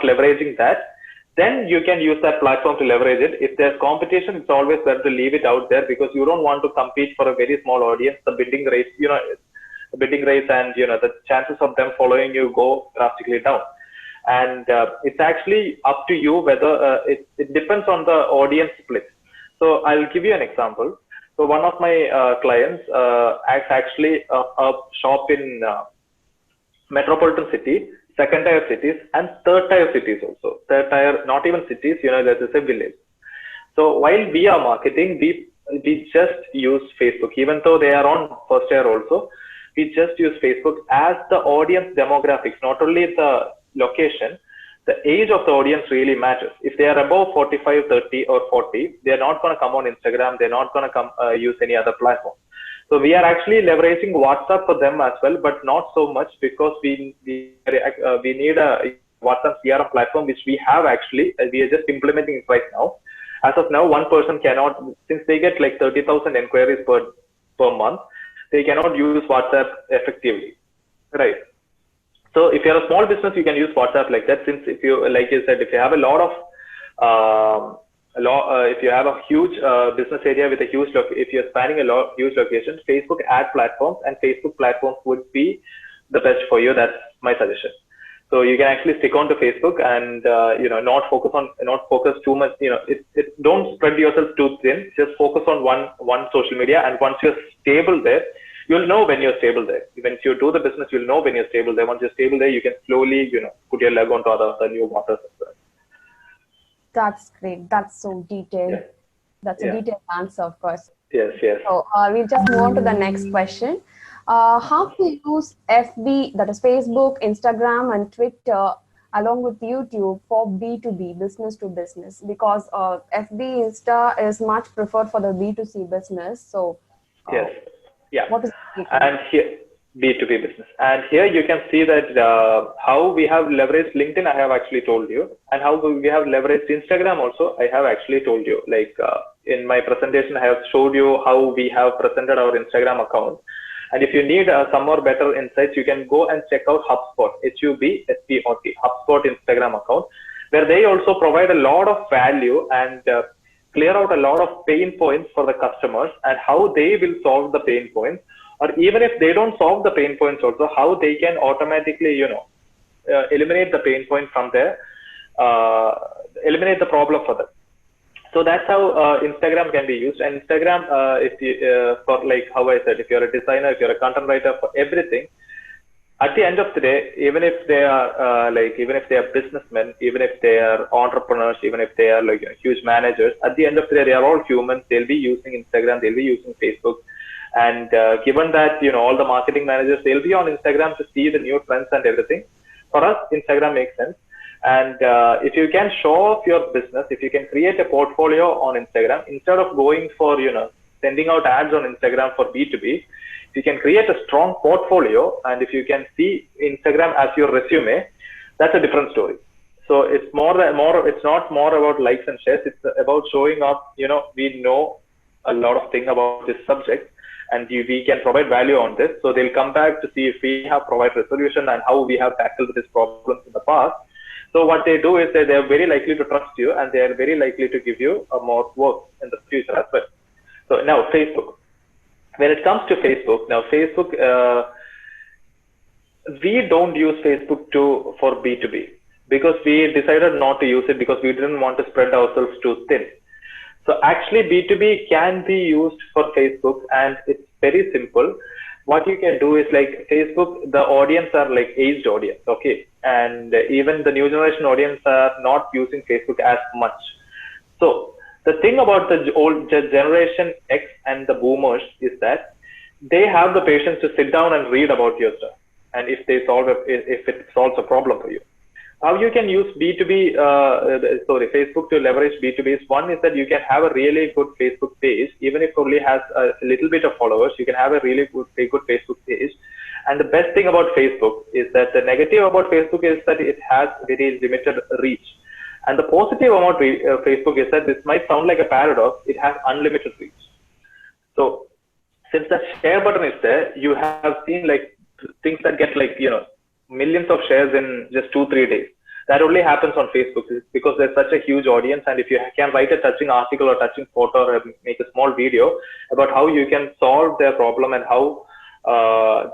leveraging that, then you can use that platform to leverage it. If there's competition, it's always better to leave it out there, because you don't want to compete for a very small audience. The bidding rates, and the chances of them following you go drastically down. And it's actually up to you whether it depends on the audience split. So I'll give you an example. So one of my clients has actually a shop in metropolitan city, 2nd tier cities, and 3rd tier cities also. 3rd tier, not even cities, let's just say village. So while we are marketing, we just use Facebook, even though they are on 1st tier also. We just use Facebook as the audience demographics, not only the location, the age of the audience really matters. If they are above 45, 30 or 40, they're not going to come on Instagram. They're not going to come use any other platform. So we are actually leveraging WhatsApp for them as well, but not so much, because we need a WhatsApp CRM platform, which we have actually, we are just implementing it right now. As of now, one person cannot, since they get like 30,000 inquiries per month, they cannot use WhatsApp effectively, right? So if you're a small business, you can use WhatsApp like that. Since if you, like you said, if you have a lot of, if you have a huge business area with a huge, if you're spanning a huge location, Facebook ad platforms and Facebook platforms would be the best for you. That's my suggestion. So you can actually stick on to Facebook and not focus too much. Don't spread yourself too thin. Just focus on one social media, and once you're stable there, you'll know when you're stable there. When you do the business, you'll know when you're stable there. Once you're stable there, you can slowly put your leg onto other new waters as well. That's great. That's so detailed. Yeah. That's a detailed answer, of course. Yes. So we'll just move on to the next question. How to use FB, that is Facebook, Instagram, and Twitter, along with YouTube for B2B, business to business? Because FB, Insta is much preferred for the B2C business. So yes, yeah. What is and here B2B business, and here you can see that how we have leveraged LinkedIn. I have actually told you, and how we have leveraged Instagram also. I have actually told you. Like in my presentation, I have showed you how we have presented our Instagram account. And if you need some more better insights, you can go and check out HubSpot, HubSpot, HubSpot Instagram account, where they also provide a lot of value and clear out a lot of pain points for the customers and how they will solve the pain points. Or even if they don't solve the pain points also, how they can automatically, eliminate the pain point from there, eliminate the problem for them. So that's how Instagram can be used. And Instagram, for like how I said, if you're a designer, if you're a content writer, for everything, at the end of the day, even if they are even if they are businessmen, even if they are entrepreneurs, even if they are huge managers, at the end of the day, they are all humans. They'll be using Instagram, they'll be using Facebook. And given that, all the marketing managers, they'll be on Instagram to see the new trends and everything. For us, Instagram makes sense. And if you can show off your business, if you can create a portfolio on Instagram, instead of going for, sending out ads on Instagram for B2B, if you can create a strong portfolio, and if you can see Instagram as your resume, that's a different story. So it's it's not more about likes and shares. It's about showing up, we know a lot of things about this subject, and we can provide value on this. So they'll come back to see if we have provided resolution and how we have tackled this problem in the past. So what they do is that they are very likely to trust you, and they are very likely to give you more work in the future as well. So now Facebook. When it comes to Facebook, now Facebook, we don't use Facebook for B2B because we decided not to use it because we didn't want to spread ourselves too thin. So actually B2B can be used for Facebook, and it's very simple. What you can do is like Facebook, the audience are like aged audience, okay? And even the new generation audience are not using Facebook as much. So the thing about the old generation X and the boomers is that they have the patience to sit down and read about your stuff. And if it solves a problem for you. How you can use Facebook to leverage B2B is, one is that you can have a really good Facebook page, even if it only has a little bit of followers, you can have a really good Facebook page. And the best thing about Facebook is that the negative about Facebook is that it has very limited reach. And the positive about Facebook is that this might sound like a paradox, it has unlimited reach. So since that share button is there, you have seen like things that get like, millions of shares in just 2-3 days. That only happens on Facebook because there's such a huge audience. And if you can write a touching article or touching photo or make a small video about how you can solve their problem and how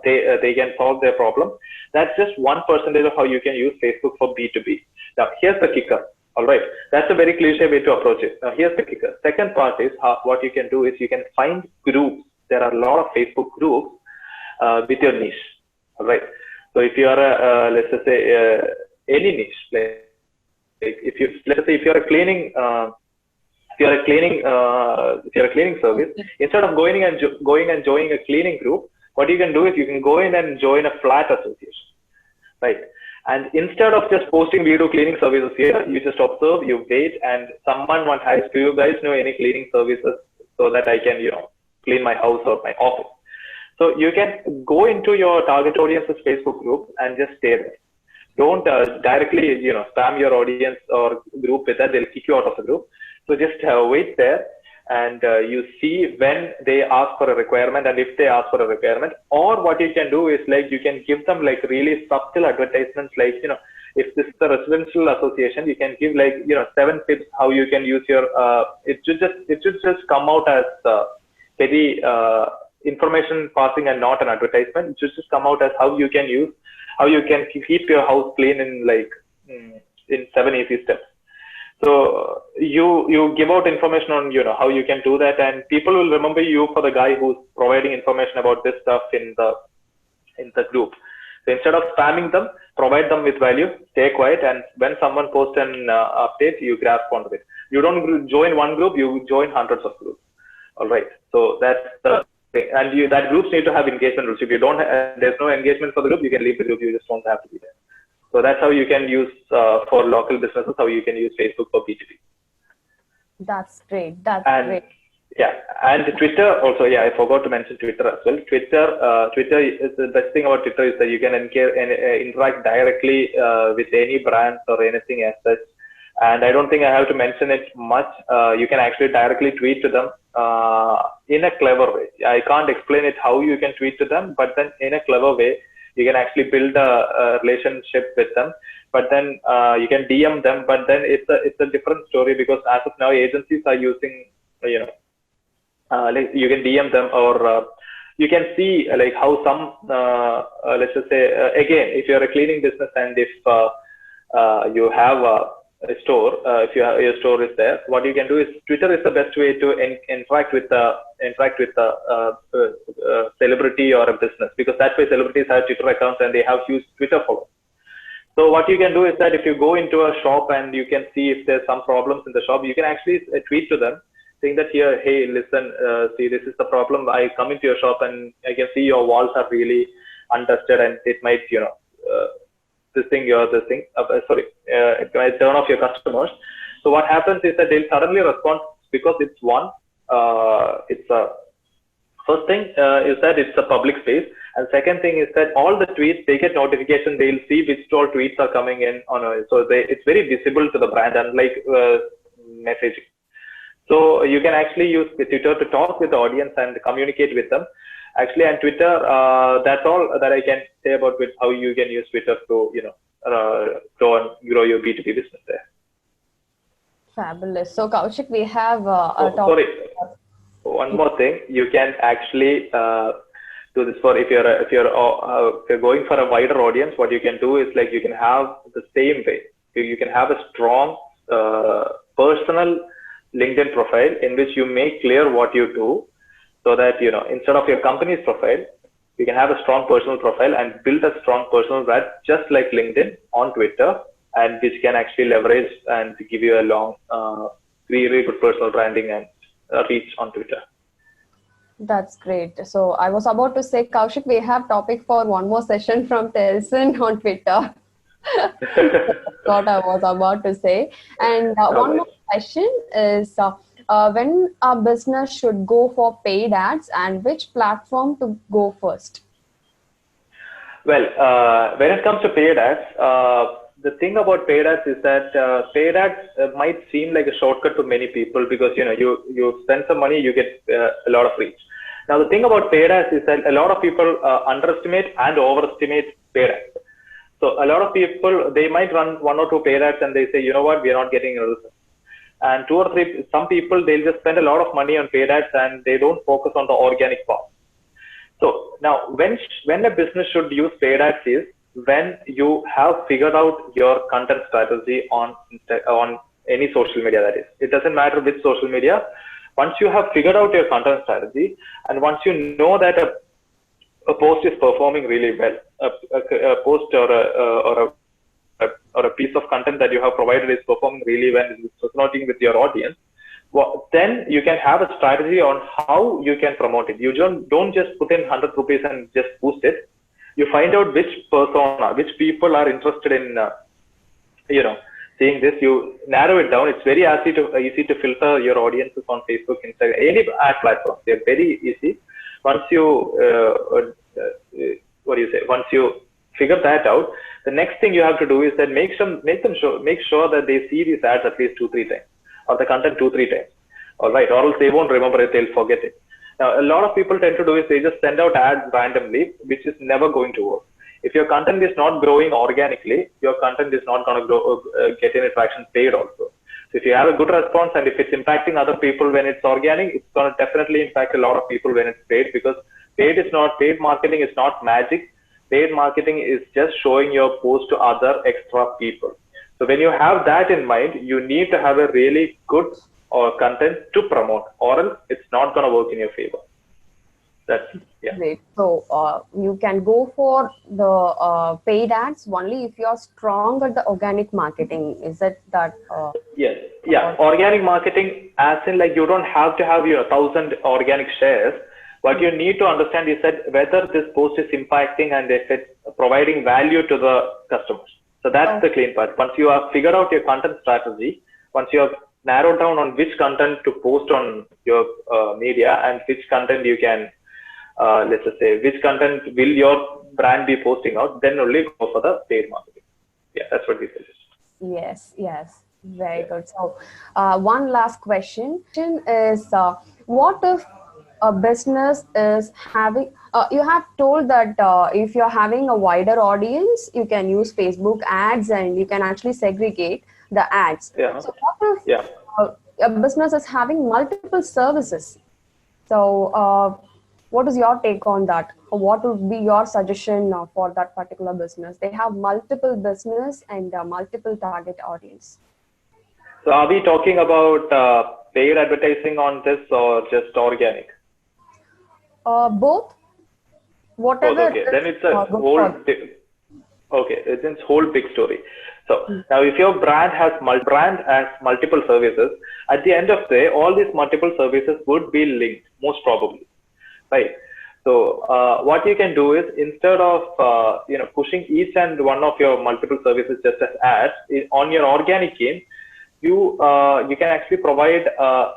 they can solve their problem, that's just 1% of how you can use Facebook for B2B. Now, here's the kicker. All right, that's a very cliche way to approach it. Now, here's the kicker. Second part is what you can do is you can find groups. There are a lot of Facebook groups with your niche. All right. So if you are let's just say any niche, like if you're a cleaning service, instead of going and joining a cleaning group, what you can do is you can go in and join a flat association, right? And instead of just posting we do cleaning services here, you just observe, you wait, and someone might ask, do you guys know any cleaning services so that I can clean my house or my office? So you can go into your target audience's Facebook group and just stay there. Don't directly, spam your audience or group with that. They'll kick you out of the group. So just wait there, and you see when they ask for a requirement, and if they ask for a requirement. Or what you can do is like you can give them like really subtle advertisements, like if this is a residential association, you can give like 7 tips how you can use your. It should just come out as very information passing and not an advertisement. It should just come out as how you can keep your house clean in like in 7 easy steps. So you give out information on how you can do that, and people will remember you for the guy who's providing information about this stuff in the group. So instead of spamming them, provide them with value, stay quiet, and when someone posts an update, you grasp onto it. You don't join one group, you join hundreds of groups. All right. So that's the thing. And that groups need to have engagement rules. If you don't, there's no engagement for the group, you can leave the group. You just don't have to be there. So that's how you can use for local businesses, how you can use Facebook for B2B. That's great. That's great. Yeah, and Twitter also. Yeah, I forgot to mention Twitter as well. Twitter is the best thing about Twitter is that you can interact directly with any brands or anything as such. And I don't think I have to mention it much. You can actually directly tweet to them in a clever way. I can't explain it how you can tweet to them, but then in a clever way, you can actually build a relationship with them. But then you can DM them. But then it's a different story, because as of now, agencies are using like you can DM them, or you can see like how some let's just say again, if you're a cleaning business and if you have a store, if your store is there, what you can do is Twitter is the best way to interact with a celebrity or a business, because that way celebrities have Twitter accounts and they have huge Twitter followers. So what you can do is that if you go into a shop and you can see if there's some problems in the shop, you can actually tweet to them saying that here, hey, listen, see, this is the problem. I come into your shop and I can see your walls are really undusted, and it might, it might turn off your customers. So what happens is that they'll suddenly respond, because it's first thing is that it's a public space, and second thing is that all the tweets, they get notification, they'll see which all tweets are coming in so it's very visible to the brand, unlike messaging. So you can actually use Twitter to talk with the audience and communicate with them. Actually, on Twitter, that's all that I can say about how you can use Twitter to, grow your B2B business there. Fabulous. So Kaushik, we have sorry, one more thing. You can actually do this for if you're going for a wider audience. What you can do is like you can have the same way. You can have a strong personal LinkedIn profile in which you make clear what you do, so that instead of your company's profile, you can have a strong personal profile and build a strong personal brand just like LinkedIn on Twitter, and which can actually leverage and give you a long really good personal branding and reach on Twitter. That's great. So I was about to say, Kaushik, we have topic for one more session from Telson on Twitter. What I was about to say. And one more question is when a business should go for paid ads, and which platform to go first? Well, when it comes to paid ads, the thing about paid ads is that paid ads might seem like a shortcut to many people, because you spend some money, you get a lot of reach. Now the thing about paid ads is that a lot of people underestimate and overestimate paid ads. So a lot of people, they might run 1 or 2 paid ads and they say, you know what, we are not getting a result. And 2 or 3, some people, they'll just spend a lot of money on paid ads and they don't focus on the organic part. So now when a business should use paid ads is when you have figured out your content strategy on any social media, that is. It doesn't matter which social media. Once you have figured out your content strategy, and once you know that a post is performing really well, a post or a piece of content that you have provided is performing really well, is resonating with your audience, then you can have a strategy on how you can promote it. You don't just put in 100 rupees and just boost it. You find out which persona, which people are interested in, seeing this. You narrow it down. It's very easy to filter your audiences on Facebook, Instagram, any ad platform. They're very easy. Once you once you figure that out, the next thing you have to do is that make sure that they see these ads at least 2-3 times, or the content 2-3 times. All right, or else they won't remember it, they'll forget it. Now, a lot of people tend to do is they just send out ads randomly, which is never going to work. If your content is not growing organically, your content is not going to get any traction paid also. So if you have a good response and if it's impacting other people when it's organic, it's going to definitely impact a lot of people when it's paid, because paid marketing is not magic. Paid marketing is just showing your post to other extra people. So when you have that in mind, you need to have a really good content to promote, or else it's not going to work in your favor. That's, yeah. Great. So you can go for the paid ads only if you're strong at the organic marketing. Is it that? Yes. Yeah. Organic marketing, as in like you don't have to have your 1,000 organic shares. What you need to understand is that whether this post is impacting and if it's providing value to the customers. So that's the clean part. Once you have figured out your content strategy, once you have narrowed down on which content to post on your media and which content you can, let's just say, which content will your brand be posting out, then only go for the paid marketing. Yeah, that's what we suggest. Yes. Very good. So one last question is, what if a business is having, you have told that if you're having a wider audience, you can use Facebook ads and you can actually segregate the ads. Yeah. So what if a business is having multiple services? So what is your take on that? What would be your suggestion for that particular business? They have multiple business and multiple target audience. So are we talking about paid advertising on this or just organic? Both. Whatever. Okay, then it's a whole it's a whole big story. So now if your brand has multiple services, at the end of the day, all these multiple services would be linked, most probably, right? So what you can do is, instead of pushing each and one of your multiple services just as ads on your organic game, you can actually provide,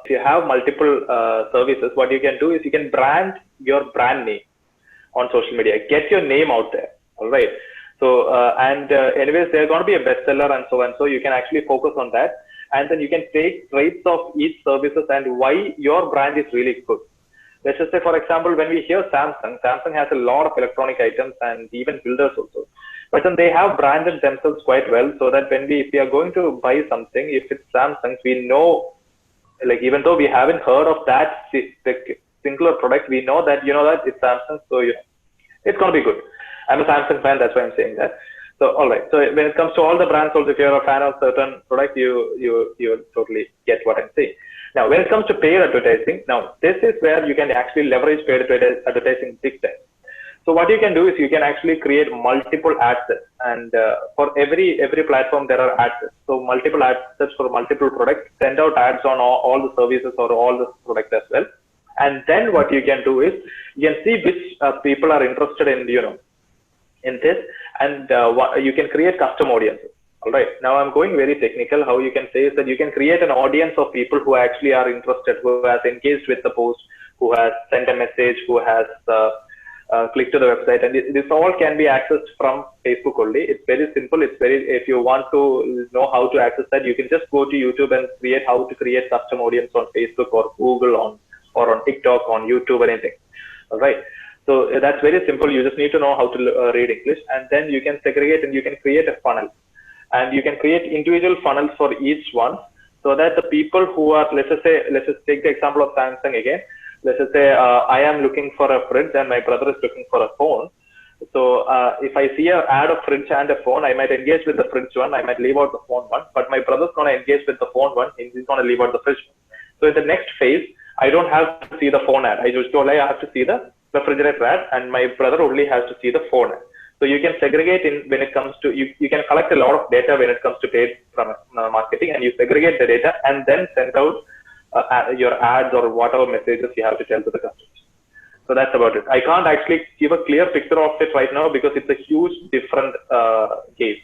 if you have multiple services, what you can do is you can brand your brand name on social media, get your name out there. All right. So anyways, they're going to be a bestseller and so on. So you can actually focus on that, and then you can take traits of each services and why your brand is really good. Let's just say, for example, when we hear Samsung has a lot of electronic items and even builders also. But then they have branded themselves quite well, so that if we are going to buy something, if it's Samsung, we know, like, even though we haven't heard of that singular product, we know that, that it's Samsung, so it's going to be good. I'm a Samsung fan, that's why I'm saying that. So, all right. So when it comes to all the brands, also, if you're a fan of certain product, you totally get what I'm saying. Now, when it comes to paid advertising, now this is where you can actually leverage paid advertising big time. So what you can do is you can actually create multiple ad sets, and for every platform there are ad sets. So multiple ad sets for multiple products, send out ads on all the services or all the products as well. And then what you can do is you can see which people are interested in in this, and you can create custom audiences. All right. Now I'm going very technical. How you can say is that you can create an audience of people who actually are interested, who has engaged with the post, who has sent a message, who has click to the website, and this all can be accessed from Facebook only. It's very simple. If you want to know how to access that, you can just go to YouTube and create how to create custom audience on Facebook or Google or on TikTok, on YouTube, or anything. All right. So that's very simple. You just need to know how to read English, and then you can segregate and you can create a funnel, and you can create individual funnels for each one, so that the people who are, let's just take the example of Samsung again. Let's just say I am looking for a fridge and my brother is looking for a phone. So if I see an ad of fridge and a phone, I might engage with the fridge one. I might leave out the phone one, but my brother's going to engage with the phone one. He's going to leave out the fridge one. So in the next phase, I don't have to see the phone ad. I just only have to see the refrigerator ad, and my brother only has to see the phone ad. So you can segregate when it comes to, you can collect a lot of data when it comes to paid from marketing, and you segregate the data and then send out your ads or whatever messages you have to tell to the customers. So that's about it. I can't actually give a clear picture of it right now because it's a huge different game.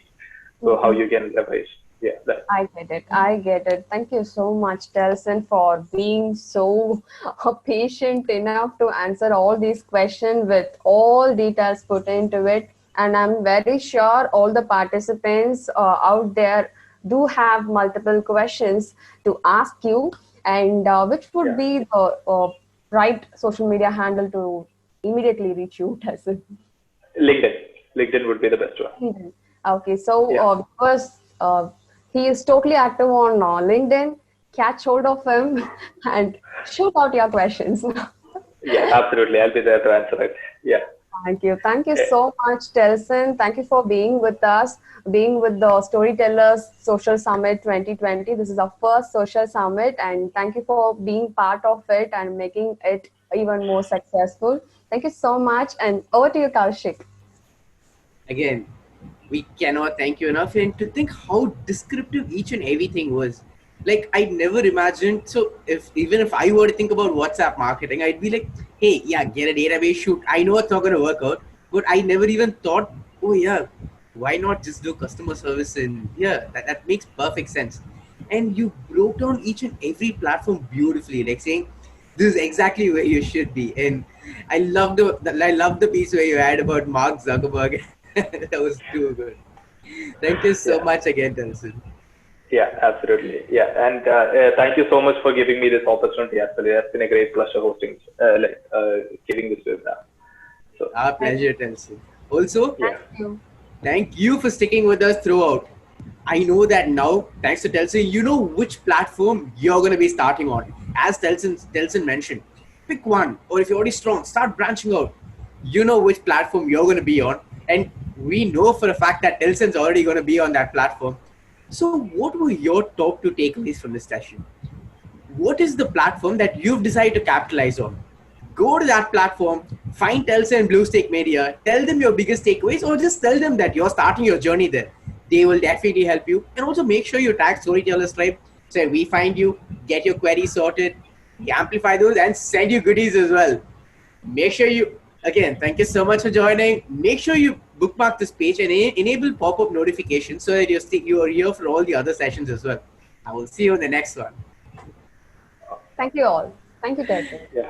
So how you can leverage. Yeah. I get it. Thank you so much, Telson, for being so patient enough to answer all these questions with all details put into it. And I'm very sure all the participants out there do have multiple questions to ask you. And which would be the right social media handle to immediately reach you, Telson? LinkedIn would be the best one. Okay, so because He is totally active on LinkedIn. Catch hold of him and shoot out your questions. Yeah, absolutely. I'll be there to answer it. Yeah. Thank you. Thank you so much, Telson. Thank you for being with us, being with the Storytellers Social Summit 2020. This is our first social summit, and thank you for being part of it and making it even more successful. Thank you so much, and over to you, Kaushik. Again, we cannot thank you enough. And to think how descriptive each and everything was. Like, I never imagined. So even if I were to think about WhatsApp marketing, I'd be like, hey, yeah, get a database, shoot. I know it's not going to work out, but I never even thought, oh yeah, why not just do customer service? And yeah, that makes perfect sense. And you broke down each and every platform beautifully, like saying, this is exactly where you should be. And I love the piece where you had about Mark Zuckerberg. That was too good. Thank you so much again, Telson. Yeah, absolutely. Yeah, and thank you so much for giving me this opportunity. Actually, it's been a great pleasure hosting, giving this webinar. So, our pleasure, Telson. Also, Thank you for sticking with us throughout. I know that now, thanks to Telson, you know which platform you're going to be starting on. As Telson mentioned, pick one, or if you're already strong, start branching out. You know which platform you're going to be on, and we know for a fact that Telson's already going to be on that platform. So what were your top 2 takeaways from this session? What is the platform that you've decided to capitalize on? Go to that platform, find Telson and Blusteak Media, tell them your biggest takeaways, or just tell them that you're starting your journey there. They will definitely help you. And also make sure you tag Storytellers Tribe. So we find you, get your queries sorted, we amplify those and send you goodies as well. Make sure you, again, thank you so much for joining. Make sure you bookmark this page and enable pop-up notifications so that you are here for all the other sessions as well. I will see you in the next one. you all. Thank you, Telson. yeah.